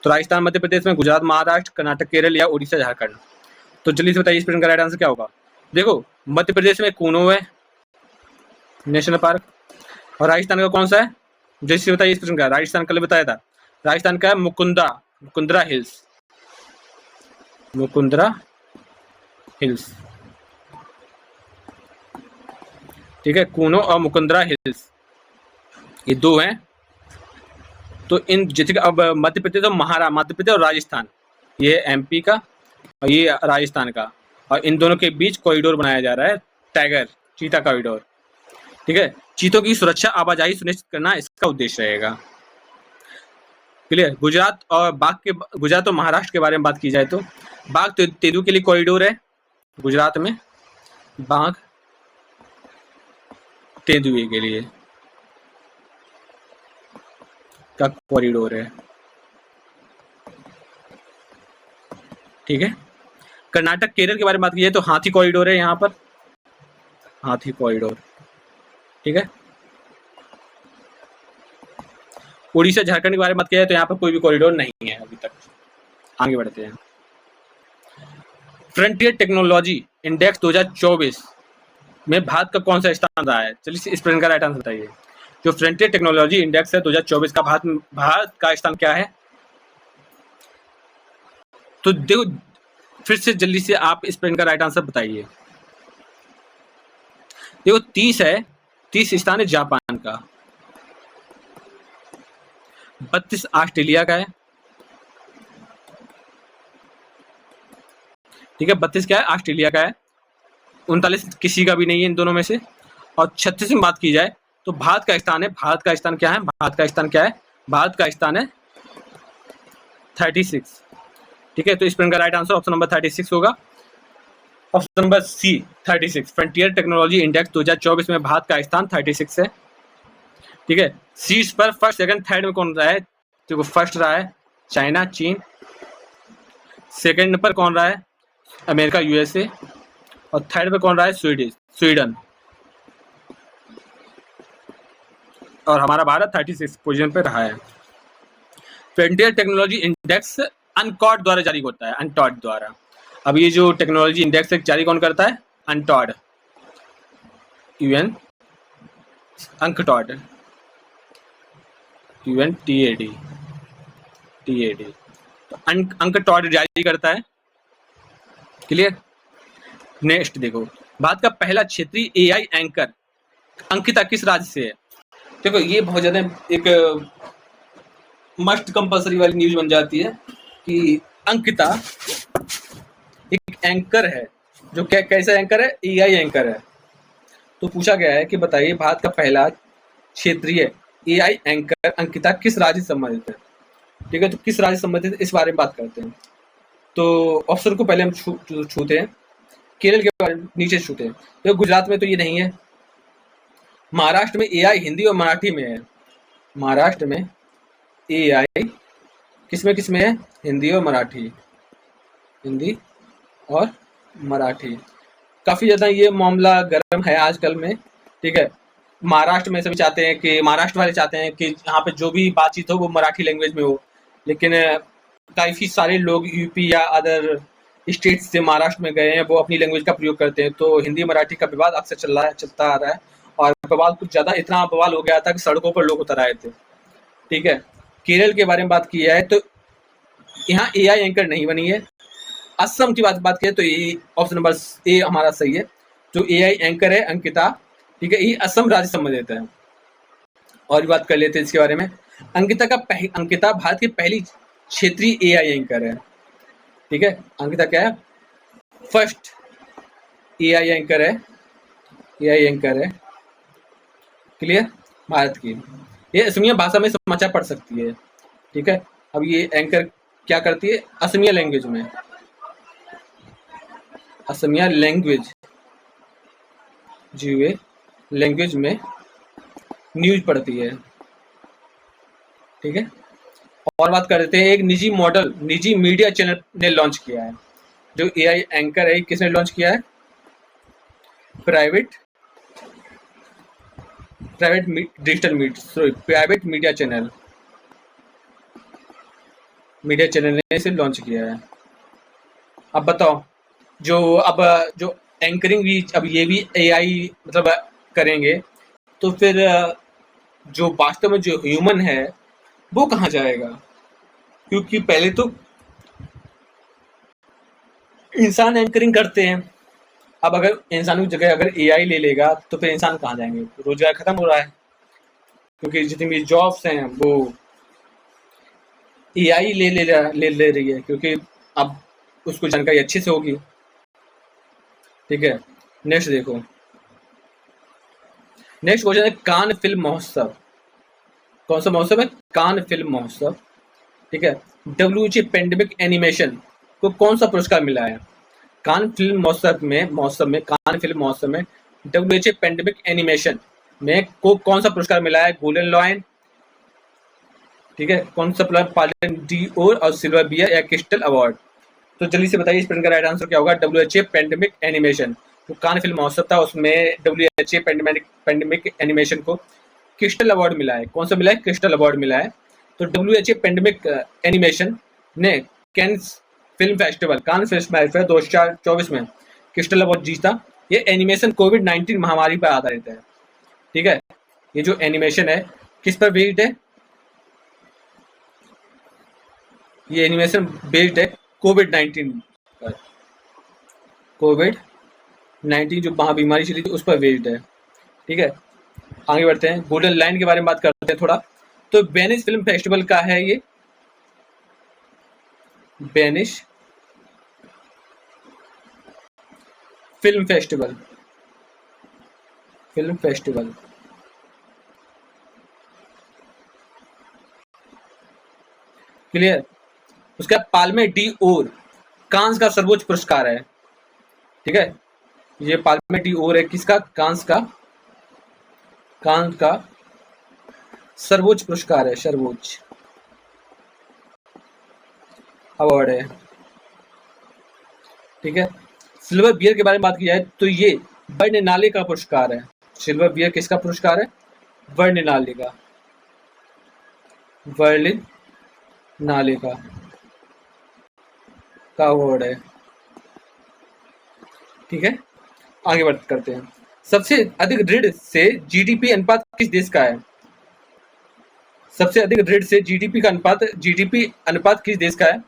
तो राजस्थान, मध्य प्रदेश में, गुजरात, महाराष्ट्र, कर्नाटक, केरल या उड़ीसा, झारखंड। तो जल्दी से बताइए इस प्रश्न का राइट आंसर क्या होगा। देखो, मध्य प्रदेश में कूनो है नेशनल पार्क, और राजस्थान का कौन सा है, जल्दी से बताइए इस प्रश्न का। राजस्थान कल बताया था, राजस्थान का है मुकुंदरा हिल्स, ठीक है, कूनो और मुकुंदरा हिल्स, ये दो हैं। तो इन जितने अब मध्य प्रदेश और राजस्थान, ये एमपी का और ये राजस्थान का, और इन दोनों के बीच कॉरिडोर बनाया जा रहा है, टाइगर चीता कॉरिडोर, ठीक है। चीतों की सुरक्षा, आवाजाही सुनिश्चित करना इसका उद्देश्य रहेगा। क्लियर। गुजरात और महाराष्ट्र के बारे में बात की जाए तो बाघ तेंदुए के लिए कॉरिडोर है, गुजरात में बाघ तेंदुए के लिए का कॉरिडोर है, ठीक है। कर्नाटक केरल के बारे में बात की जाए तो हाथी कॉरिडोर है, यहाँ पर हाथी कॉरिडोर, ठीक है। उड़ीसा झारखंड के बारे में बात किया जाए तो यहाँ पर कोई भी कॉरिडोर नहीं है अभी तक। आगे बढ़ते हैं। फ्रंटियर टेक्नोलॉजी इंडेक्स 2024 में भारत का कौन सा स्थान रहा है? चलिए इस प्रश्न का राइट आंसर बताइए। जो फ्रंटियर टेक्नोलॉजी इंडेक्स है 2024 का, भारत का स्थान क्या है? तो देखो, फिर से जल्दी से आप इस प्रश्न का राइट आंसर बताइए। देखो 30 है, 30 स्थान है जापान का, 32 ऑस्ट्रेलिया का है, ठीक है, 32 क्या है ऑस्ट्रेलिया का है, 39 किसी का भी नहीं है इन दोनों में से, और 36 में बात की जाए तो भारत का स्थान है, भारत का स्थान क्या है, भारत का स्थान है 36, ठीक है। तो इस प्रश्न का राइट आंसर ऑप्शन नंबर 36 होगा, option number C 36। Frontier technology index 2024 में भारत का स्थान 36 है, ठीक है। सीट्स पर फर्स्ट, सेकंड, थर्ड में कौन रहा है? देखो फर्स्ट रहा है चाइना चीन, सेकंड पर कौन रहा है? अमेरिका यूएसए, और थर्ड पे कौन रहा है? स्वीडन, और हमारा भारत 36 पोजीशन पे रहा है। फ्रंटियर टेक्नोलॉजी इंडेक्स अनकॉड द्वारा जारी होता है, अनटॉड द्वारा। अब ये जो टेक्नोलॉजी इंडेक्स जारी कौन करता है? अनटॉड, UNTAD, तो अनटॉड जारी करता है। क्लियर। नेक्स्ट देखो, भारत का पहला क्षेत्रीय एआई एंकर अंकिता किस राज्य से है? देखो ये बहुत ज्यादा एक मस्ट कंपल्सरी वाली न्यूज बन जाती है कि अंकिता एक एंकर है, जो कैसा एंकर है? एआई एंकर है। तो पूछा गया है कि बताइए भारत का पहला क्षेत्रीय एआई एंकर अंकिता किस राज्य से संबंधित है, ठीक है। तो किस राज्य से संबंधित है, इस बारे में बात करते हैं। तो ऑप्शन को पहले हम छूते हैं, केरल के बारे में नीचे छूते हैं। तो गुजरात में तो ये नहीं है, महाराष्ट्र में एआई हिंदी और मराठी में है, महाराष्ट्र में एआई किसमें है? हिंदी और मराठी, काफी ज्यादा ये मामला गर्म है आजकल में, ठीक है। महाराष्ट्र में सभी चाहते हैं कि, महाराष्ट्र वाले चाहते हैं कि यहाँ पे जो भी बातचीत हो वो मराठी लैंग्वेज में हो, लेकिन काफी सारे लोग यूपी या अदर स्टेट से महाराष्ट्र में गए हैं, वो अपनी लैंग्वेज का प्रयोग करते हैं। तो हिंदी मराठी का विवाद अक्सर चलता आ रहा है, और बवाल कुछ ज्यादा, इतना बवाल हो गया था कि सड़कों पर लोग उतर आए थे, ठीक है। केरल के बारे में बात की है तो यहाँ एआई एंकर नहीं बनी है। असम की बात की तो ये ऑप्शन नंबर ए हमारा सही है, जो एआई एंकर है अंकिता, ठीक है, ये असम राज्य संबंधित है। और भी बात कर लेते हैं इसके बारे में। अंकिता भारत की पहली क्षेत्रीय एआई एंकर है, ठीक है। अंकिता क्या है? फर्स्ट एआई एंकर है, क्लियर। भारत की ये असमिया भाषा में समाचार पढ़ सकती है, ठीक है। अब ये एंकर क्या करती है? असमिया लैंग्वेज में न्यूज पढ़ती है, ठीक है। और बात कर लेते हैं, एक निजी मॉडल निजी मीडिया चैनल ने लॉन्च किया है। जो एआई एंकर है किसने लॉन्च किया है? Private digital private media channel ने इसे लॉन्च किया है। अब बताओ, जो एंकरिंग भी अब ये भी एआई मतलब करेंगे, तो फिर जो वास्तव में जो ह्यूमन है वो कहाँ जाएगा? क्योंकि पहले तो इंसान एंकरिंग करते हैं, अब अगर इंसानों की जगह अगर एआई ले लेगा तो फिर इंसान कहाँ जाएंगे? रोजगार खत्म हो रहा है, क्योंकि जितनी भी जॉब्स हैं वो एआई ले रही है, क्योंकि अब उसको जानकारी अच्छे से होगी। ठीक है, नेक्स्ट देखो, नेक्स्ट क्वेश्चन है कान फिल्म महोत्सव। कौन सा महोत्सव है? कान फिल्म महोत्सव। ठीक है, डब्ल्यूएचए पेंडेमिक एनिमेशन को कौन सा पुरस्कार मिला है? कान फिल्म महोत्सव में डब्ल्यूएचए पेंडेमिक एनिमेशन में को कौन सा पुरस्कार मिला है? गोल्डन लॉयन, ठीक है, कौन सा पालन डी और सिल्वर बियर या क्रिस्टल अवार्ड? तो जल्दी से बताइए इस प्रश्न का राइट आंसर क्या होगा? डब्ल्यूएचए पेंडेमिक एनिमेशन। तो कान फिल्म महोत्सव था, उसमें डब्ल्यूएचए पेंडेमिक एनिमेशन को क्रिस्टल अवार्ड मिला है। कौन सा मिला है? क्रिस्टल अवार्ड मिला है। तो डब्ल्यूएचए पेंडेमिक एनिमेशन ने कान फिल्म फेस्टिवल 2024 में क्रिस्टल अवार्ड जीता। ये एनिमेशन कोविड-19 महामारी पर आधारित है। ठीक है, ये जो एनिमेशन है किस पर बेस्ड है? ये एनिमेशन बेस्ड है कोविड-19 पर। कोविड-19 जो महाबीमारी चली थी उस पर बेस्ड है। ठीक है, आगे बढ़ते हैं, गोल्डन लाइन के बारे में बात करते हैं थोड़ा। तो वेनिस फिल्म फेस्टिवल का है ये, वेनिस फिल्म फेस्टिवल क्लियर। उसका पाल्मे डी ओर कांस का सर्वोच्च पुरस्कार है। ठीक है, ये पाल्मे डी ओर है किसका? कांस का सर्वोच्च पुरस्कार है, सर्वोच्च अवार्ड है। ठीक है, सिल्वर बियर के बारे में बात की जाए तो ये बर्निनाले का पुरस्कार है। सिल्वर बियर किसका पुरस्कार है? बर्निनाले का, बर्लिनाले का अवार्ड है। ठीक है, आगे बात करते हैं, सबसे अधिक ऋण से जीडीपी अनुपात किस देश का है? सबसे अधिक ऋण से जीडीपी अनुपात किस देश का है?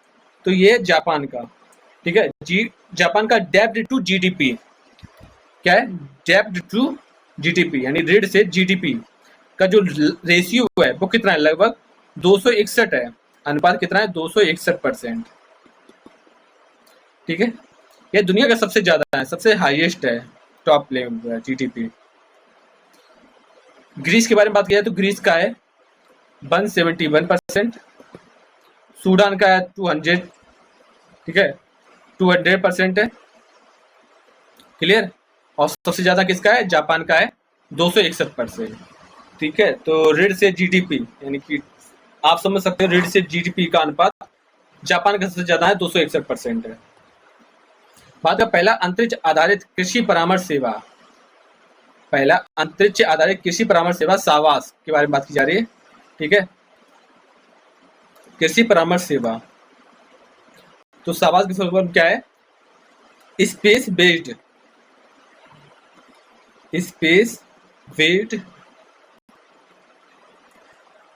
तो ये है जापान का। ठीक है, जापान का डेब्ट टू जीडीपी क्या है? डेब्ट टू जीडीपी यानी ऋण से जीडीपी का जो रेशियो है वो कितना है? लगभग 261 है। अनुपात कितना है? 261%। ठीक है, यह दुनिया का सबसे ज्यादा है, सबसे हाईएस्ट है, टॉप लेवल है जीडीपी। ग्रीस के बारे में बात किया तो ग्रीस का है 171%, सूडान का है 200, ठीक है 200% है। क्लियर। और सबसे ज्यादा किसका है? जापान का है 261%। ठीक है, तो ऋण से जीडीपी यानी कि आप समझ सकते हो ऋण से जीडीपी का अनुपात जापान का सबसे ज्यादा है, 261% है। बात का पहला अंतरिक्ष आधारित कृषि परामर्श सेवा, पहला अंतरिक्ष आधारित कृषि परामर्श सेवा सावास के बारे में बात की जा रही है। ठीक है, कृषि परामर्श सेवा, तो सावास की फुल फॉर्म क्या है? Space based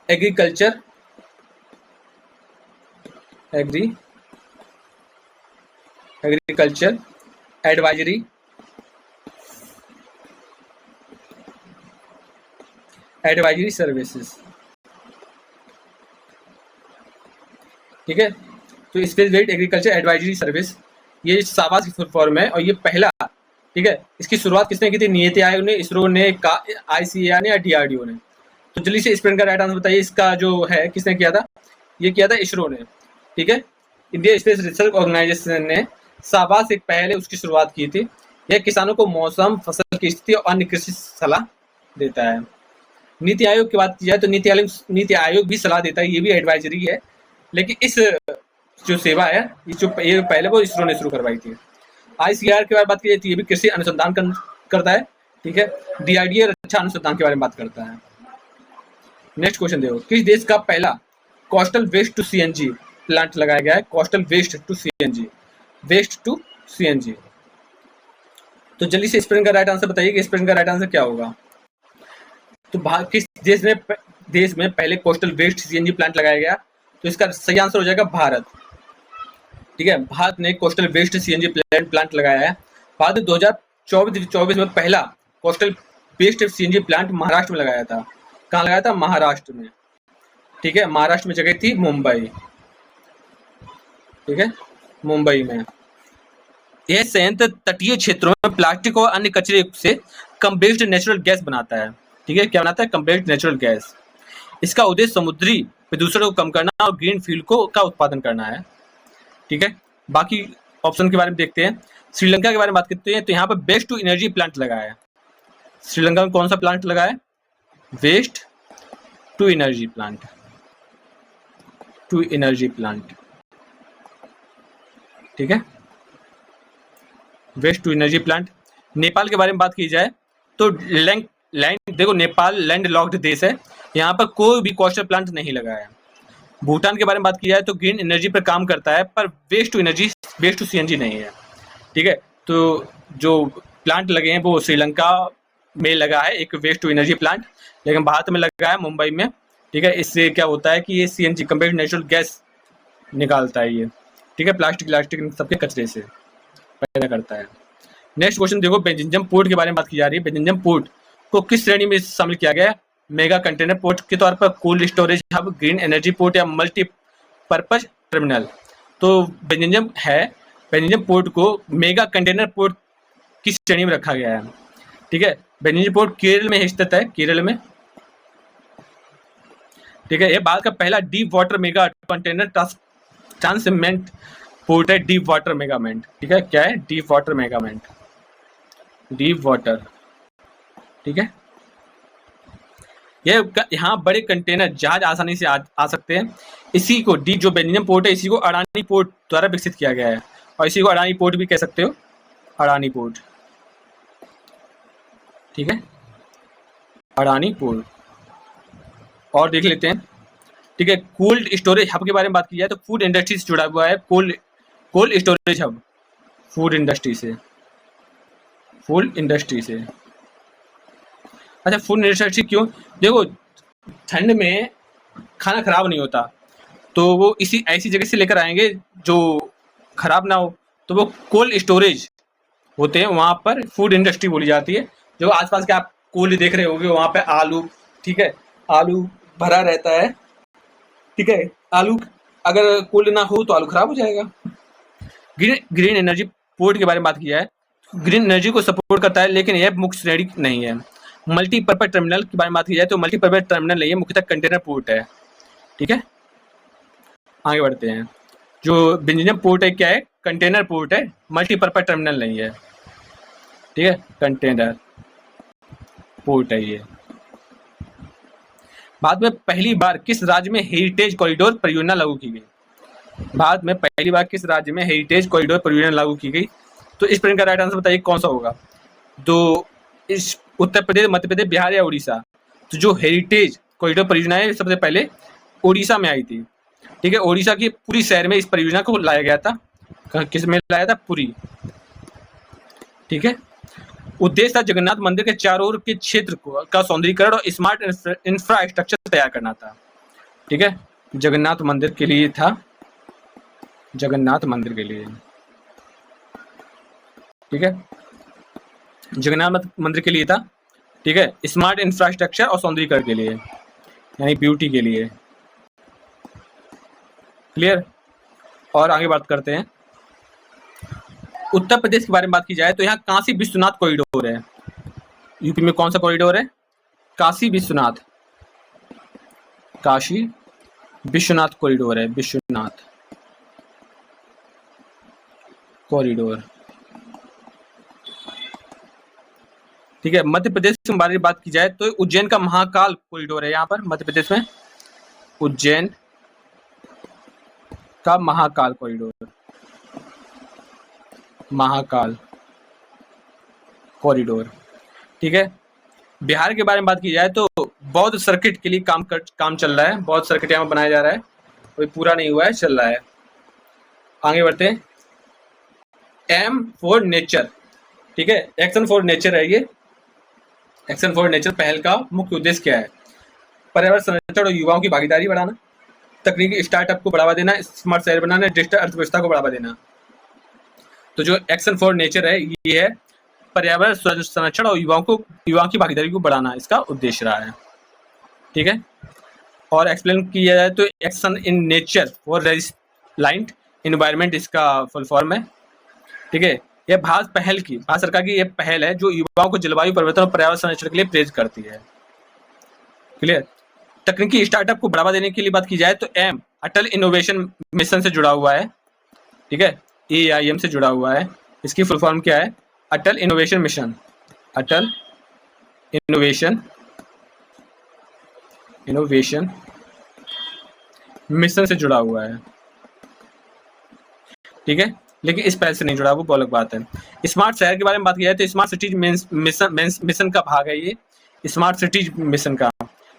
agriculture advisory services. ठीक है, तो space based agriculture advisory service ये सावास की फुल फॉर्म है। और ये पहला, ठीक है, इसकी शुरुआत किसने की थी? नीति आयोग ने, इसरो ने, आईसीएआर ने या डीआरडीओ ने? तो जल्दी से इस प्रश्न का राइट आंसर बताइए, इसका जो है किसने किया था? ये किया था इसरो ने। ठीक है, इंडिया स्पेस रिसर्च ऑर्गेनाइजेशन ने सावास से पहले उसकी शुरुआत की थी। यह किसानों को मौसम, फसल की स्थिति और अन्य कृषि सलाह देता है। नीति आयोग की बात की जाए तो नीति आयोग भी सलाह देता है, ये भी एडवाइजरी है, लेकिन इस जो सेवा है, ये पहले वो इसरो ने शुरू करवाई थी। ICAR के बारे में बात की जाए तो ये भी कृषि अनुसंधान करता है, ठीक है। DRDA रक्षा अनुसंधान के बारे में बात करता है। नेक्स्ट क्वेश्चन देखो, किस देश का पहला coastal waste to CNG plant लगाया गया है? Coastal waste to CNG, waste to CNG। तो जल्दी से स्पेलिंग का राइट आंसर बताइए कि स्पेलिंग का राइट आंसर क्या होगा। तो किस देश में पहले कोस्टल वेस्ट CNG प्लांट लगाया गया? तो इसका सही आंसर हो जाएगा भारत, ठीक है। भारत ने कोस्टल वेस्ट CNG प्लांट लगाया है। भारत 2024 में पहला coastal waste CNG plant Maharashtra में लगाया था। कहाँ लगाया था? महाराष्ट्र में, ठीक है। महाराष्ट्र में जगह थी मुंबई, ठीक है, मुंबई में। यह संयंत्र तटीय क्षेत्रों में प्लास्टिक और अन्य कचरे से कंप्रेस्ड नेचुरल गैस बनाता है, ठीक है। क्या बनाता है? Compressed natural gas. इसका उद्देश्य समुद्री प्रदूषण को कम करना और ग्रीन फ्यूल का उत्पादन करना है, ठीक है। बाकी ऑप्शन के बारे में देखते हैं। श्रीलंका के बारे में बात करते हैं तो यहाँ पर वेस्ट टू एनर्जी प्लांट लगा है। श्रीलंका में कौन सा प्लांट लगा है? Waste to energy plant, to energy plant, ठीक है, waste to energy plant. Nepal के बारे में बात की जाए तो लैंड देखो, नेपाल लैंड लॉक्ड देश है, यहाँ पर कोई भी कोस्टल प्लांट नहीं लगा है। भूटान के बारे में बात की जाए तो ग्रीन एनर्जी पर काम करता है, पर वेस्ट टू CNG नहीं है, ठीक है। तो जो प्लांट लगे हैं वो श्रीलंका में लगा है एक वेस्ट टू एनर्जी प्लांट, लेकिन भारत में लगा है मुंबई में, ठीक है। इससे क्या होता है कि ये CNG कंप्रेस्ड नेचुरल गैस निकालता है ये, ठीक है, प्लास्टिक सबके कचरे से पैदा करता है। नेक्स्ट क्वेश्चन देखो, बेंजिंगम पोर्ट के बारे में बात की जा रही है। बेंजिंगम पोर्ट को किस श्रेणी में शामिल किया गया है? मेगा कंटेनर पोर्ट के तौर पर, cold storage hub, green energy port या मल्टीपर्पज टर्मिनल। तो बेंजिंगम पोर्ट को मेगा कंटेनर पोर्ट की श्रेणी में रखा गया है, ठीक है। बेंजिंगम पोर्ट केरल में स्थित है, केरल में, ठीक है। यह भारत का पहला deep water mega container transshipment port है, डीप वाटर मेगामेंट, ठीक है। क्या है? डीप वाटर मेगामेंट, डीप वाटर, ठीक है। यहाँ बड़े कंटेनर जहाज आसानी से आ सकते हैं। इसी को जो बेंजिंगम पोर्ट है, इसी को अडानी पोर्ट द्वारा विकसित किया गया है, और इसी को अडानी पोर्ट भी कह सकते हो, अडानी पोर्ट, ठीक है, अडानी पोर्ट। और देख लेते हैं, ठीक है। कोल्ड स्टोरेज हब के बारे में बात की जाए तो फूड इंडस्ट्री से जुड़ा हुआ है। Cold storage hub food industry से, अच्छा, फूड इंडस्ट्री क्यों? देखो, ठंड में खाना खराब नहीं होता, तो वो ऐसी जगह से लेकर आएंगे जो खराब ना हो, तो वो कोल्ड स्टोरेज होते हैं, वहाँ पर फूड इंडस्ट्री बोली जाती है। जो आसपास के आप कोल्ड देख रहे होंगे, वहाँ पे आलू, ठीक है, आलू भरा रहता है, ठीक है। आलू अगर कोल्ड ना हो तो आलू खराब हो जाएगा। ग्रीन एनर्जी पोर्ट के बारे में बात की जाए, ग्रीन एनर्जी को सपोर्ट करता है, लेकिन यह मुख्य श्रेणी नहीं है। मल्टीपर्पज टर्मिनल की बारे में बात की जाए तो मल्टीपर्पज टर्मिनल नहीं है, मुख्यतः कंटेनर पोर्ट है, ठीक है। आगे बढ़ते हैं। जो बेंजिंगम पोर्ट है, क्या है? कंटेनर पोर्ट है, मल्टीपर्पज टर्मिनल नहीं है, ठीक है, कंटेनर पोर्ट है ये। भारत में पहली बार किस राज्य में हेरिटेज कॉरिडोर परियोजना लागू की गई? भारत में पहली बार किस राज्य में हेरिटेज कॉरिडोर परियोजना लागू की गई? तो इस प्रश्न का राइट आंसर बताइए कौन सा होगा। तो इस उत्तर प्रदेश, मध्य प्रदेश, बिहार या उड़ीसा? तो जो हेरिटेज कॉरिडोर परियोजना है सबसे पहले उड़ीसा में आई थी, ठीक है। उड़ीसा की पुरी शहर में इस परियोजना को लाया गया था। किस में लाया था? पुरी, ठीक है। उद्देश्य था जगन्नाथ मंदिर के चारों ओर के क्षेत्र का सौंदर्यीकरण और स्मार्ट इंफ्रास्ट्रक्चर तैयार करना था, ठीक है। जगन्नाथ मंदिर के लिए था, जगन्नाथ मंदिर के लिए, ठीक है, जगन्नाथ मंदिर के लिए था, ठीक है। स्मार्ट इंफ्रास्ट्रक्चर और सौंदर्यीकरण के लिए, यानी ब्यूटी के लिए। क्लियर? और आगे बात करते हैं। उत्तर प्रदेश के बारे में बात की जाए तो यहाँ काशी विश्वनाथ कॉरिडोर है। यूपी में कौन सा कॉरिडोर है? काशी विश्वनाथ कॉरिडोर है, विश्वनाथ कॉरिडोर, ठीक है। मध्य प्रदेश के बारे में बात की जाए तो उज्जैन का महाकाल कॉरिडोर है यहाँ पर, मध्य प्रदेश में उज्जैन का महाकाल कॉरिडोर, महाकाल कॉरिडोर। ठीक है, बिहार के बारे में बात की जाए तो बौद्ध सर्किट के लिए काम चल रहा है, बौद्ध सर्किट यहाँ बनाया जा रहा है, अभी पूरा नहीं हुआ है, चल रहा है। आगे बढ़ते हैं, एम फॉर नेचर। ठीक है, एक्शन फॉर नेचर है ये। एक्शन फॉर नेचर पहल का मुख्य उद्देश्य क्या है? पर्यावरण संरक्षण और युवाओं की भागीदारी बढ़ाना, तकनीकी स्टार्टअप को बढ़ावा देना, स्मार्ट शहर बनाना, डिजिटल अर्थव्यवस्था को बढ़ावा देना। तो जो एक्शन फॉर नेचर है ये है पर्यावरण संरक्षण और युवाओं की भागीदारी को बढ़ाना, इसका उद्देश्य रहा है। ठीक है, और एक्सप्लेन किया जाए तो action in nature for resilient environment इसका फुल फॉर्म है। ठीक है, यह भारत सरकार की यह पहल है जो युवाओं को जलवायु परिवर्तन और पर्यावरण संरक्षण के लिए प्रेरित करती है। क्लियर। तकनीकी स्टार्टअप को बढ़ावा देने के लिए बात की जाए तो एम अटल इनोवेशन मिशन से जुड़ा हुआ है। ठीक है, AIM से जुड़ा हुआ है। इसकी फुल फॉर्म क्या है? अटल इनोवेशन मिशन, अटल इनोवेशन मिशन से जुड़ा हुआ है। ठीक है, लेकिन इस पहल से नहीं जुड़ा, वो अलग बात है। स्मार्ट शहर के बारे में बात की जाए तो स्मार्ट सिटीज मिशन का भाग है ये, स्मार्ट सिटीज मिशन का।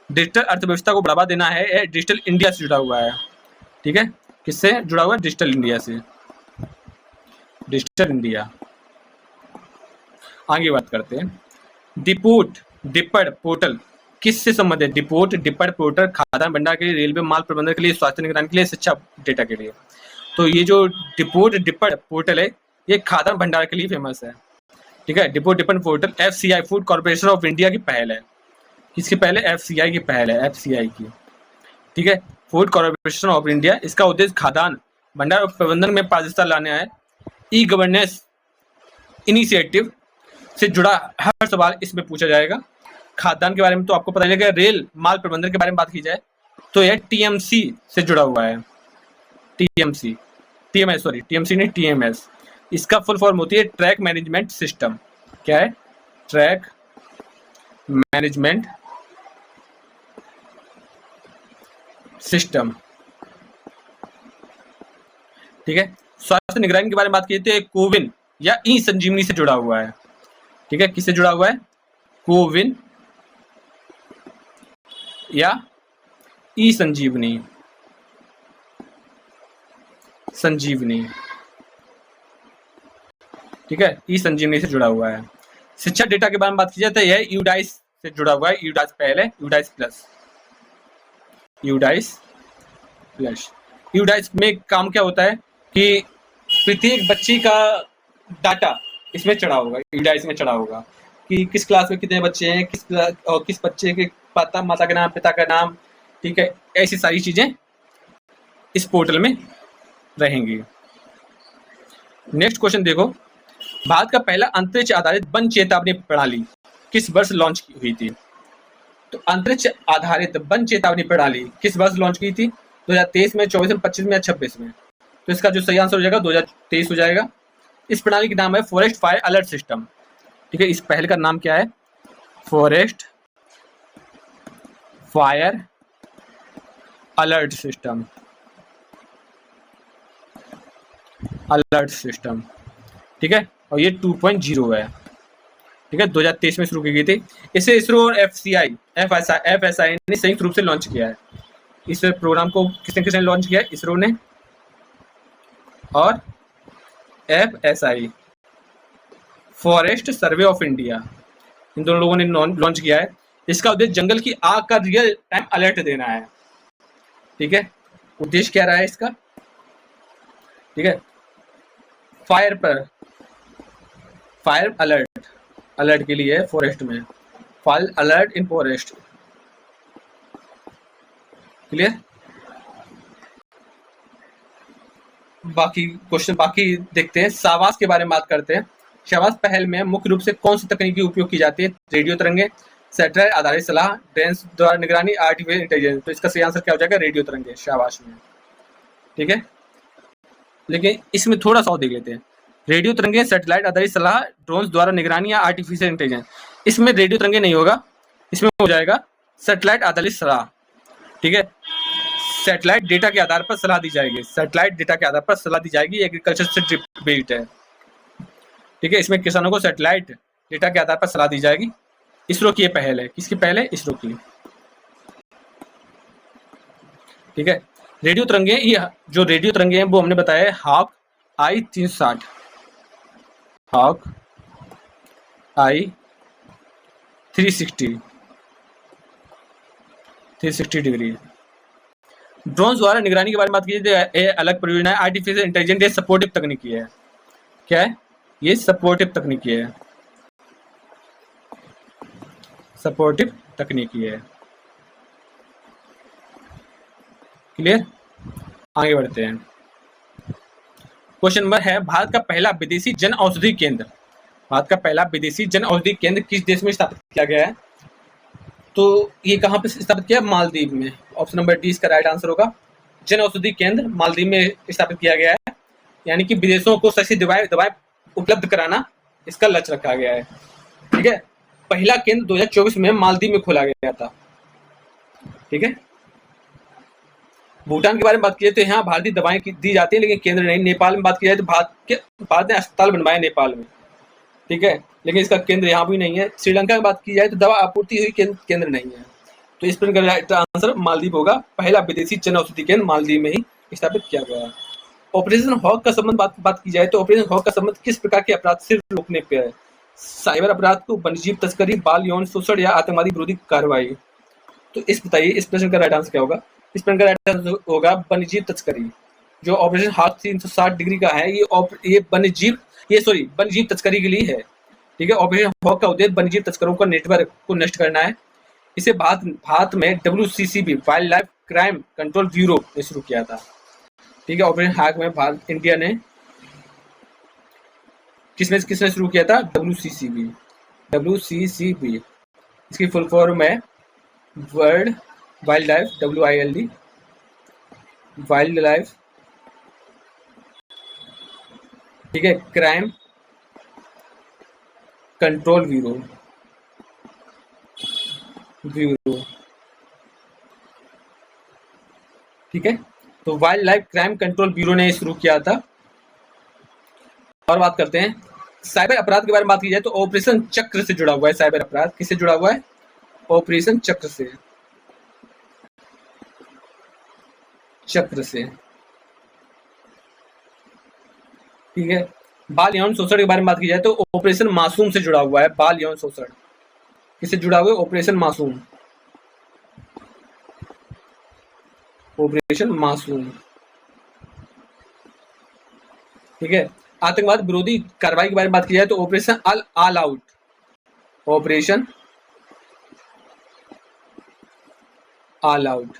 डिजिटल अर्थव्यवस्था को बढ़ावा देना है, डिजिटल इंडिया से जुड़ा हुआ है। ठीक है, किससे जुड़ा हुआ है? डिजिटल इंडिया से, डिजिटल इंडिया। आगे बात करते हैं, डिपड पोर्टल किससे संबंधित? डिपड पोर्टल खाद्यान्न भंडार के लिए, रेलवे माल प्रबंधन के लिए, स्वास्थ्य निगरानी के लिए, शिक्षा डेटा के लिए। तो ये जो डिपड पोर्टल है ये खाद्यान्न भंडार के लिए फेमस है। ठीक है, depot portal FCI food corporation of India की पहल है। किसकी पहल है? FCI की पहल है, FCI की। ठीक है, फूड कॉर्पोरेशन ऑफ इंडिया। इसका उद्देश्य खाद्यान्न भंडार और प्रबंधन में पारदर्शिता लाना है। ई गवर्नेंस इनिशिएटिव से जुड़ा हर सवाल इसमें पूछा जाएगा। खाद्यान्न के बारे में तो आपको पता चलेगा। रेल माल प्रबंधन के बारे में बात की जाए तो यह TMC से जुड़ा हुआ है, TMC नहीं, TMS। इसका फुल फॉर्म होती है ट्रैक मैनेजमेंट सिस्टम। क्या है? Track management system. ठीक है, स्वास्थ्य निगरानी के बारे में बात की तो कोविन या ई संजीवनी से जुड़ा हुआ है। ठीक है, किससे जुड़ा हुआ है? कोविन या ई संजीवनी, ठीक है, ई संजीवनी से जुड़ा हुआ है। शिक्षा डेटा के बारे में बात की जाए तो यह यूडाइस से जुड़ा हुआ है। यूडाइस पहले, यूडाइस में काम क्या होता है कि प्रत्येक बच्चे का डाटा इसमें चढ़ा होगा, यूडाइस में चढ़ा होगा कि किस क्लास में कितने बच्चे हैं, किस बच्चे के माता का नाम, पिता का नाम। ठीक है, ऐसी सारी चीजें इस पोर्टल में रहेंगी। नेक्स्ट क्वेश्चन देखो, भारत का पहला अंतरिक्ष आधारित वन चेतावनी प्रणाली किस वर्ष लॉन्च हुई थी? तो अंतरिक्ष आधारित वन चेतावनी प्रणाली किस वर्ष लॉन्च की थी? 2023 में, 24 में, 25 में या 26 में? तो इसका जो सही आंसर हो जाएगा 2023 हो जाएगा। इस प्रणाली का नाम है फॉरेस्ट फायर अलर्ट सिस्टम। ठीक है, इस पहल का नाम क्या है? फॉरेस्ट फायर अलर्ट सिस्टम, ठीक है, और ये 2.0 है। ठीक है, 2023 में शुरू की गई थी। इसे इसरो और FSI ने संयुक्त रूप से लॉन्च किया है। इस प्रोग्राम को किसने लॉन्च किया है? इसरो ने और FSI, forest survey of India, इन दोनों लोगों ने लॉन्च किया है। इसका उद्देश्य जंगल की आग का रियल टाइम अलर्ट देना है। ठीक है, उद्देश्य क्या रहा है इसका? ठीक है, फायर अलर्ट के लिए फॉरेस्ट में, फायर अलर्ट इन फॉरेस्ट। क्लियर? बाकी देखते हैं। शाहबाज के बारे में बात करते हैं। शाहबाज पहल में मुख्य रूप से कौन सी तकनीकी उपयोग की जाती है? रेडियो तरंगे, सैटेलाइट आधारित सलाह, ड्रोन्स द्वारा निगरानी, आर्टिफिशियल इंटेलिजेंस। तो इसका सही आंसर क्या हो जाएगा? रेडियो तरंगे, शाहबाज में। ठीक है, लेकिन इसमें थोड़ा सा और देख लेते हैं। रेडियो तरंगे, सैटेलाइट आधारित सलाह, ड्रोन्स द्वारा निगरानी या आर्टिफिशियल इंटेलिजेंस। इसमें रेडियो तरंगे नहीं होगा, इसमें हो जाएगा सैटेलाइट आधारित सलाह। ठीक है, सैटेलाइट डेटा के आधार पर सलाह दी जाएगी। सैटेलाइट डेटा के आधार पर सलाह दी जाएगी, एग्रीकल्चर से बेस्ड है। ठीक है, इसमें किसानों को सैटेलाइट डेटा के आधार पर सलाह दी जाएगी। इसरो की ये पहल है। किसकी पहल है? इसरो की। ठीक है, रेडियो तरंगे, ये जो रेडियो तरंगे हैं वो हमने बताया है हॉक आई 360, हॉक आई 360 डिग्री। ड्रोन द्वारा निगरानी के बारे में बात की जाए तो ये अलग परियोजना है। आर्टिफिशियल इंटेलिजेंस ये सपोर्टिव तकनीकी है। क्या है? ये सपोर्टिव तकनीकी है, सपोर्टिव तकनीकी है। क्लियर? आगे बढ़ते हैं। क्वेश्चन नंबर है, भारत का पहला विदेशी जन औषधि केंद्र, भारत का पहला विदेशी जन औषधि केंद्र किस देश में स्थापित किया गया है? तो ये कहाँ पे स्थापित किया? मालदीव में। ऑप्शन नंबर डी इसका राइट आंसर होगा। जन औषधि केंद्र मालदीव में स्थापित किया गया है, यानी कि विदेशों को सस्ती दवाएं उपलब्ध कराना इसका लक्ष्य रखा गया है। ठीक है, पहला केंद्र 2024 में मालदीव में खोला गया था। ठीक है, भूटान के बारे में बात की जाए तो यहाँ भारतीय दवाएं दी जाती है लेकिन केंद्र नहीं। नेपाल में बात की जाए तो भारत ने अस्पताल बनवाए नेपाल में। ठीक है, लेकिन इसका केंद्र यहाँ भी नहीं है। श्रीलंका में बात की जाए तो दवा आपूर्ति हुई केंद्र नहीं है। तो इस पर राइट आंसर मालदीव होगा। पहला विदेशी जन औषधि केंद्र मालदीव में ही स्थापित किया गया है। ऑपरेशन हॉक का संबंध बात की जाए तो ऑपरेशन हॉक का संबंध किस प्रकार के अपराध से रोकने पे है? साइबर अपराध को, वन्यजीव तस्करी, बाल यौन शोषण या आतंकवादी विरोधी कार्रवाई? तो इस बताइए इस प्रश्न का राइट आंसर क्या होगा? इस प्रश्न का राइट आंसर होगा वन्यजीव तस्करी। जो ऑपरेशन हॉक 360 डिग्री का है ये वन्यजीव तस्करी के लिए है। ठीक है, ऑपरेशन हॉक का उद्देश्य वन्यजीव तस्करों का नेटवर्क को नष्ट करना है। इसे भारत में WCCB wild life crime control bureau ने शुरू किया था। ठीक है, ऑपरेशन हॉक में भारत इंडिया ने किसने शुरू किया था? WCCB। इसकी फुल फॉर्म है world wild life, WILD wild life, ठीक है, क्राइम कंट्रोल ब्यूरो। ठीक है, तो wild life crime control bureau ने शुरू किया था। और बात करते हैं साइबर अपराध के बारे में बात की जाए तो ऑपरेशन चक्र से जुड़ा हुआ है। साइबर अपराध किससे जुड़ा हुआ है? ऑपरेशन चक्र से। ठीक है, बाल यौन शोषण के बारे में बात की जाए तो ऑपरेशन मासूम से जुड़ा हुआ है। बाल यौन शोषण किससे जुड़ा हुआ है? ऑपरेशन मासूम। ऑपरेशन मासूम। ठीक है, आतंकवाद विरोधी कार्रवाई के बारे में बात की जाए तो operation all out. Operation all out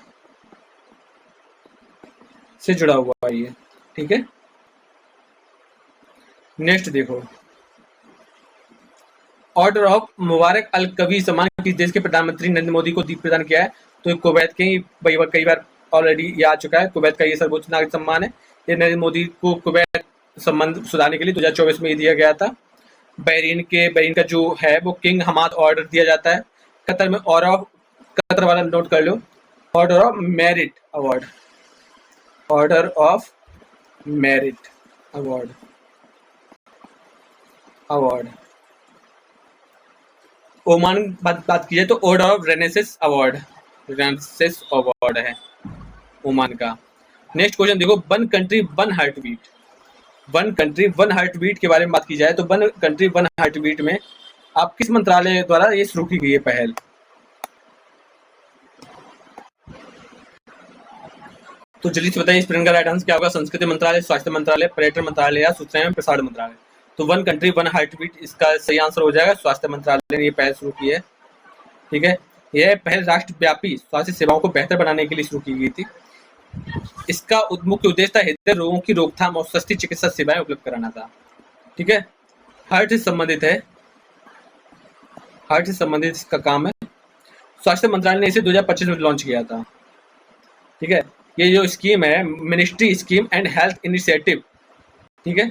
से जुड़ा हुआ है ये। ठीक है, नेक्स्ट देखो, ऑर्डर ऑफ मुबारक अल कबीर सम्मान किस देश के प्रधानमंत्री नरेंद्र मोदी को प्रदान किया है? तो कुवैत के ही कई बार ऑलरेडी ये आ चुका है। कुवैत का ये सर्वोच्च नागरिक सम्मान है। ये नरेंद्र मोदी को कुवैत संबंध सुधारने के लिए 2024 में दिया गया था। बहरीन का जो है वो किंग हमाद ऑर्डर दिया जाता है। कतर में कतर वाला नोट कर लो, order of merit award, order of merit award. Oman बात की जाए तो ऑर्डर ऑफ रेनेसेंस अवार्ड है ओमान का। नेक्स्ट क्वेश्चन देखो, one country one heart beat. One country one heart beat के बारे में बात की जाए तो one country one heart beat में आप किस मंत्रालय द्वारा ये शुरू की गई है पहल? तो जल्दी से बताइए इस प्रश्न का राइट आंसर क्या होगा? संस्कृति मंत्रालय, स्वास्थ्य मंत्रालय, पर्यटन मंत्रालय या सूचना एवं प्रसारण मंत्रालय? तो one country one heart beat इसका सही आंसर हो जाएगा स्वास्थ्य मंत्रालय ने ये पहल शुरू की है। ठीक है, यह पहल राष्ट्रव्यापी स्वास्थ्य सेवाओं को बेहतर बनाने के लिए शुरू की गई थी। इसका मुख्य उद्देश्य था हृदय रोगों की रोकथाम और सस्ती चिकित्सा सेवाएं उपलब्ध कराना था। ठीक है, हार्ट से संबंधित है, हार्ट से संबंधित इसका काम है। स्वास्थ्य मंत्रालय ने इसे 2025 में लॉन्च किया था। ठीक है, ये जो स्कीम है ministry scheme and health initiative. ठीक है,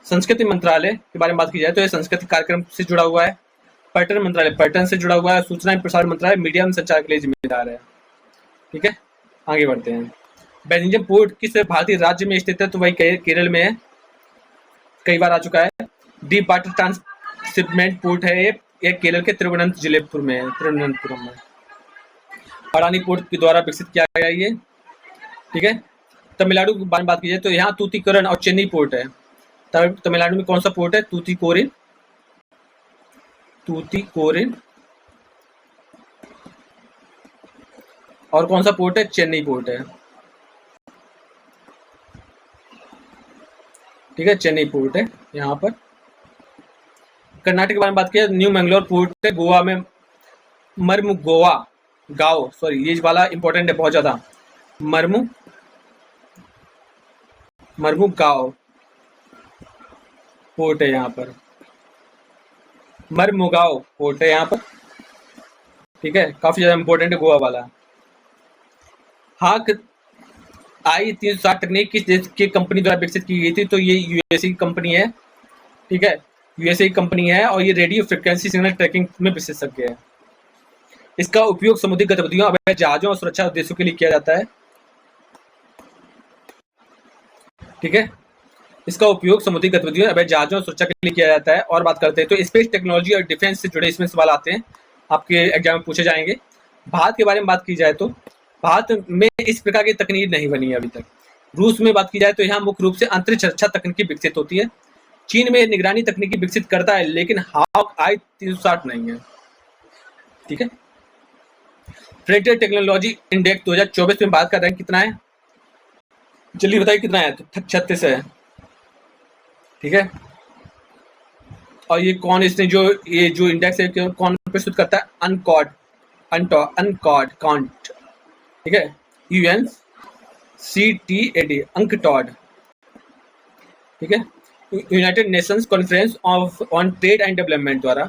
संस्कृति मंत्रालय के बारे में बात की जाए तो यह संस्कृति कार्यक्रम से जुड़ा हुआ है। पर्यटन मंत्रालय पर्यटन से जुड़ा हुआ है। सूचना एवं प्रसारण मंत्रालय मीडिया में संचार के लिए जिम्मेदार है। ठीक है, आगे बढ़ते हैं। बेल्जियम पोर्ट किस भारतीय राज्य में स्थित है? तो वही केरल में है, कई बार आ चुका है। डीप वाटर ट्रांसशिपमेंट पोर्ट है ये केरल के तिरुवनंतपुरम में है, तिरुवनंतपुरम में। अडानी पोर्ट के द्वारा विकसित किया गया ये, ठीक है। तमिलनाडु के बारे में बात की जाए तो यहाँ तूतीकोरन और चेन्नई पोर्ट है। तमिलनाडु में कौन सा पोर्ट है? तूतीकोरिन, तूतीकोरिन, और कौन सा पोर्ट है? चेन्नई पोर्ट है, ठीक है, चेन्नई पोर्ट है यहाँ पर। कर्नाटक के बारे में बात किया, न्यू मैंगलोर पोर्ट है गोवा में। मर्मुगोवा गांव, सॉरी ये वाला इंपॉर्टेंट है बहुत ज्यादा, मर्मुगांव पोर्ट है यहाँ पर, मर्मुगांव पोर्ट है यहाँ पर, ठीक है, काफी ज्यादा इंपॉर्टेंट है गोवा वाला। हाक i360 तकनीक किस देश की कंपनी द्वारा विकसित की गई थी? तो ये यूएसए की कंपनी है, ठीक है, यूएसए की कंपनी है और ये रेडियो फ्रिक्वेंसी सिग्नल ट्रैकिंग में विशेषज्ञ है। इसका उपयोग समुद्री गतिविधियों, अवैध जहाजों और सुरक्षा उद्देश्यों के लिए किया जाता है, ठीक है। इसका उपयोग समुद्री गतिविधियों, अवैध जहाजों और सुरक्षा के लिए किया जाता है। और बात करते हैं तो स्पेस टेक्नोलॉजी और डिफेंस से जुड़े इसमें सवाल आते हैं, आपके एग्जाम में पूछे जाएंगे। भारत के बारे में बात की जाए तो भारत में इस प्रकार की तकनीक नहीं बनी है अभी तक। रूस में बात की जाए तो यहाँ मुख्य रूप से अंतरिक्ष रक्षा तकनीकी विकसित होती है। चीन में निगरानी तकनीकी विकसित करता है, लेकिन हाक i360 नहीं है, ठीक है। फ्रंटियर टेक्नोलॉजी इंडेक्स 2024 में भारत का रैंक कितना है? जल्दी बताइए कितना है? तो 36 है, ठीक है। और ये कौन, इसने जो ये जो इंडेक्स है कौन प्रस्तुत करता है? अनकॉड काउंट, ठीक है, UNCTAD, अंकटॉड, ठीक है, United Nations conference on trade and development द्वारा,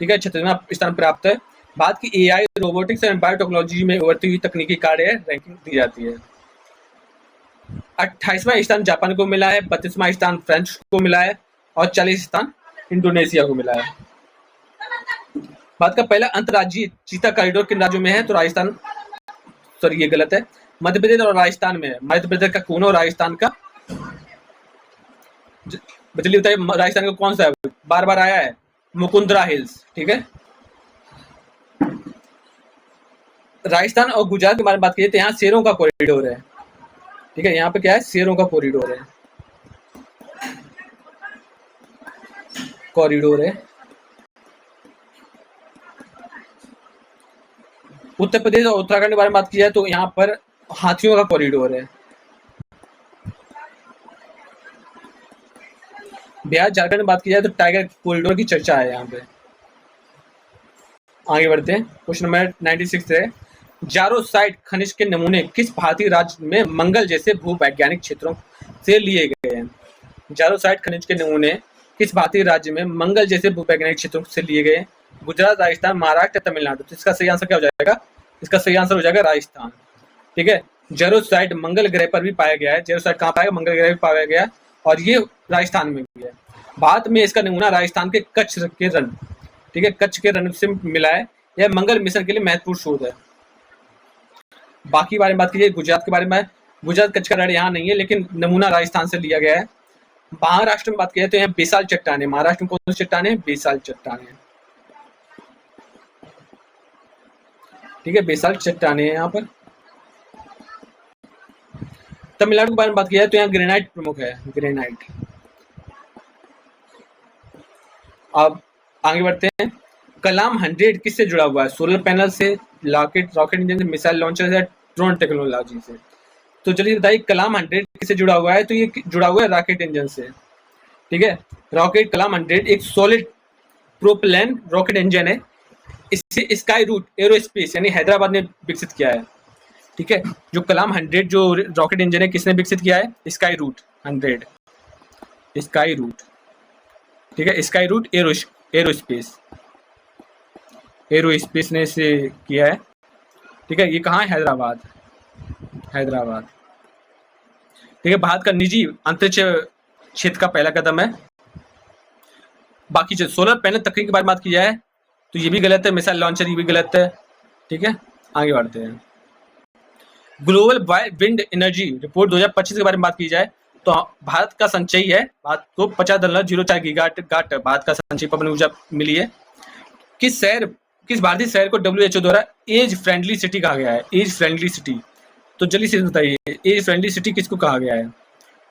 ठीक है, 36वां स्थान प्राप्त है। भारत की AI, रोबोटिक्स एंड बायोटेक्नोलॉजी में उभरती हुई तकनीकी कार्य रैंकिंग दी जाती है। 28वां स्थान जापान को मिला है, 32वां स्थान फ्रांस को मिला है और 40 स्थान इंडोनेशिया को मिला है। भारत का पहला अंतर्राज्यीय चीता कॉरिडोर किन राज्यों में है? तो राजस्थान, सॉरी ये गलत है, मध्य प्रदेश और राजस्थान में है। मध्य प्रदेश का कूनो, राजस्थान का, जल्दी बताइए राजस्थान का कौन सा है? बार बार आया है, मुकुंदरा हिल्स, ठीक है। राजस्थान और गुजरात के बारे में बात की तो यहाँ शेरों का कॉरिडोर है, ठीक है, यहाँ पे क्या है? शेरों का कॉरिडोर है, कॉरिडोर है। उत्तर प्रदेश और उत्तराखंड के बारे में बात की जाए तो यहाँ पर हाथियों का कॉरिडोर है। बिहार झारखंड में बात की जाए तो टाइगर कॉरिडोर की चर्चा है यहाँ पे। आगे बढ़ते हैं, क्वेश्चन नंबर 96 है, जारोसाइट खनिज के नमूने किस भारतीय राज्य में मंगल जैसे भूवैज्ञानिक क्षेत्रों से लिए गए हैं? जारोसाइट खनिज के नमूने किस भारतीय राज्य में मंगल जैसे भूवैज्ञानिक क्षेत्रों से लिए गए? गुजरात, राजस्थान, महाराष्ट्र, तमिलनाडु। तो इसका सही आंसर क्या हो जाएगा? इसका सही आंसर हो जाएगा राजस्थान, ठीक है। जेरोसाइट मंगल ग्रह पर भी पाया गया है। जेरोसाइट कहाँ पाया? मंगल ग्रह पर पाया गया और ये राजस्थान में भी है। भारत में इसका नमूना राजस्थान के कच्छ के रण, ठीक है, कच्छ के रण से मिला है। यह मंगल मिशन के लिए महत्वपूर्ण शोध है। बाकी बारे में बात कीजिए गुजरात के बारे में, गुजरात कच्छ का रण यहाँ नहीं है, लेकिन नमूना राजस्थान से लिया गया है। महाराष्ट्र में बात की जाए तो यहाँ बेसाल चट्टाने, महाराष्ट्र में कौन सी चट्टाने हैं? बेसाल चट्टाने, ठीक है, बेसाल चट्टाने यहाँ पर। तमिलनाडु के बारे में बात की जाए तो यहाँ ग्रेनाइट प्रमुख है, ग्रेनाइट। अब आगे बढ़ते हैं, कलाम 100 किससे जुड़ा हुआ है? सोलर पैनल से, रॉकेट इंजन से, मिसाइल लॉन्चर से, ड्रोन टेक्नोलॉजी से। तो चलिए बताइए कलाम 100 किससे जुड़ा हुआ है? तो ये जुड़ा हुआ है रॉकेट इंजन से, ठीक है। रॉकेट कलाम 100 एक सॉलिड प्रोपेलन रॉकेट इंजन है। इसे स्काई रूट एरोस्पेस यानी हैदराबाद ने विकसित किया है, ठीक है। जो कलाम 100 जो रॉकेट इंजन है किसने विकसित किया है? स्काई रूट 100, स्काई रूट, ठीक है, स्काई रूट एरोस्पेस ने इसे किया है, ठीक है। ये कहाँ है? हैदराबाद, हैदराबाद, ठीक है। भारत का निजी अंतरिक्ष क्षेत्र का पहला कदम है। बाकी जो सोलर पैनल तकनीक के बारे में बात की जाए तो ये भी गलत है, मिसाइल लॉन्चर ये भी गलत है, ठीक है। आगे बढ़ते हैं, ग्लोबल विंड एनर्जी रिपोर्ट 2025 के बारे में बात की जाए तो भारत का संचय है, भारत को 50.04 गीगावाट भारत का संचय पवन ऊर्जा मिली है। किस भारतीय शहर को WHO द्वारा एज फ्रेंडली सिटी कहा गया है? एज फ्रेंडली सिटी, तो जल्दी से बताइए एज फ्रेंडली सिटी किसको कहा गया है?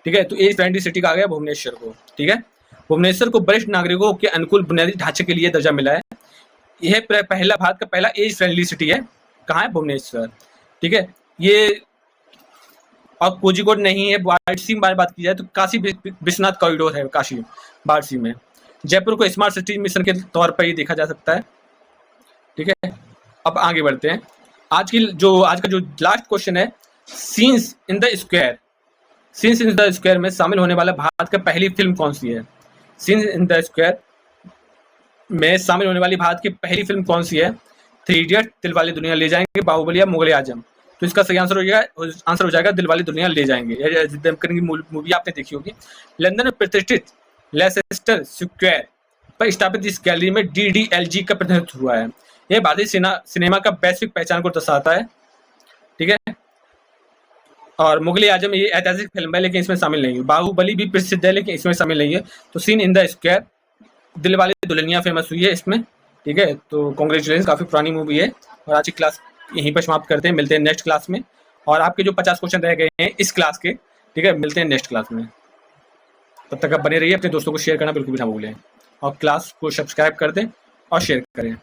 ठीक है, तो एज फ्रेंडली सिटी कहा गया भुवनेश्वर को। ठीक है, भुवनेश्वर को वरिष्ठ नागरिकों के अनुकूल बुनियादी ढांचे के लिए दर्जा मिला है। यह भारत का पहला एज फ्रेंडली सिटी है। कहाँ है? भुवनेश्वर। ठीक है, ये और कोझिकोड नहीं है। वाराणसी में बात की जाए तो काशी विश्वनाथ कॉरिडोर है काशी वाराणसी में। जयपुर को स्मार्ट सिटी मिशन के तौर पर ही देखा जा सकता है। ठीक है, अब आगे बढ़ते हैं। आज का जो लास्ट क्वेश्चन है, सीन्स इन द स्क्वायर में शामिल होने वाला भारत का पहली फिल्म कौन सी है? सीन्स इन द स्क्वायर में शामिल होने वाली भारत की पहली फिल्म कौन सी है? 3 इडियट, दिलवाले दुल्हनिया ले जाएंगे, बाहुबली या मुगले आजम। तो इसका सही आंसर हो जाएगा दिलवाले दुल्हनिया ले जाएंगे। मूवी आपने देखी होगी। लंदन में प्रतिष्ठित लेसेस्टर स्क्वायर पर स्थापित इस गैलरी में DDLG का प्रतिनिधित्व हुआ है। यह भारतीय सिनेमा का वैश्विक पहचान को दर्शाता है। ठीक है, और मुगले आजम ये ऐतिहासिक फिल्म है लेकिन इसमें शामिल नहीं है। बाहुबली भी प्रसिद्ध है लेकिन इसमें शामिल नहीं है। तो seen in the square, Dilwale Dulhania famous हुई है इसमें। ठीक है, तो कांग्रेचुलेशन, काफी पुरानी मूवी है। और आज की क्लास यहीं पर समाप्त करते हैं, मिलते हैं नेक्स्ट क्लास में। और आपके जो 50 क्वेश्चन रह गए हैं इस क्लास के, ठीक है, मिलते हैं नेक्स्ट क्लास में। तब तक आप बने रहिए, अपने दोस्तों को शेयर करना बिल्कुल भी ना भूलें और क्लास को सब्सक्राइब कर दें और शेयर करें।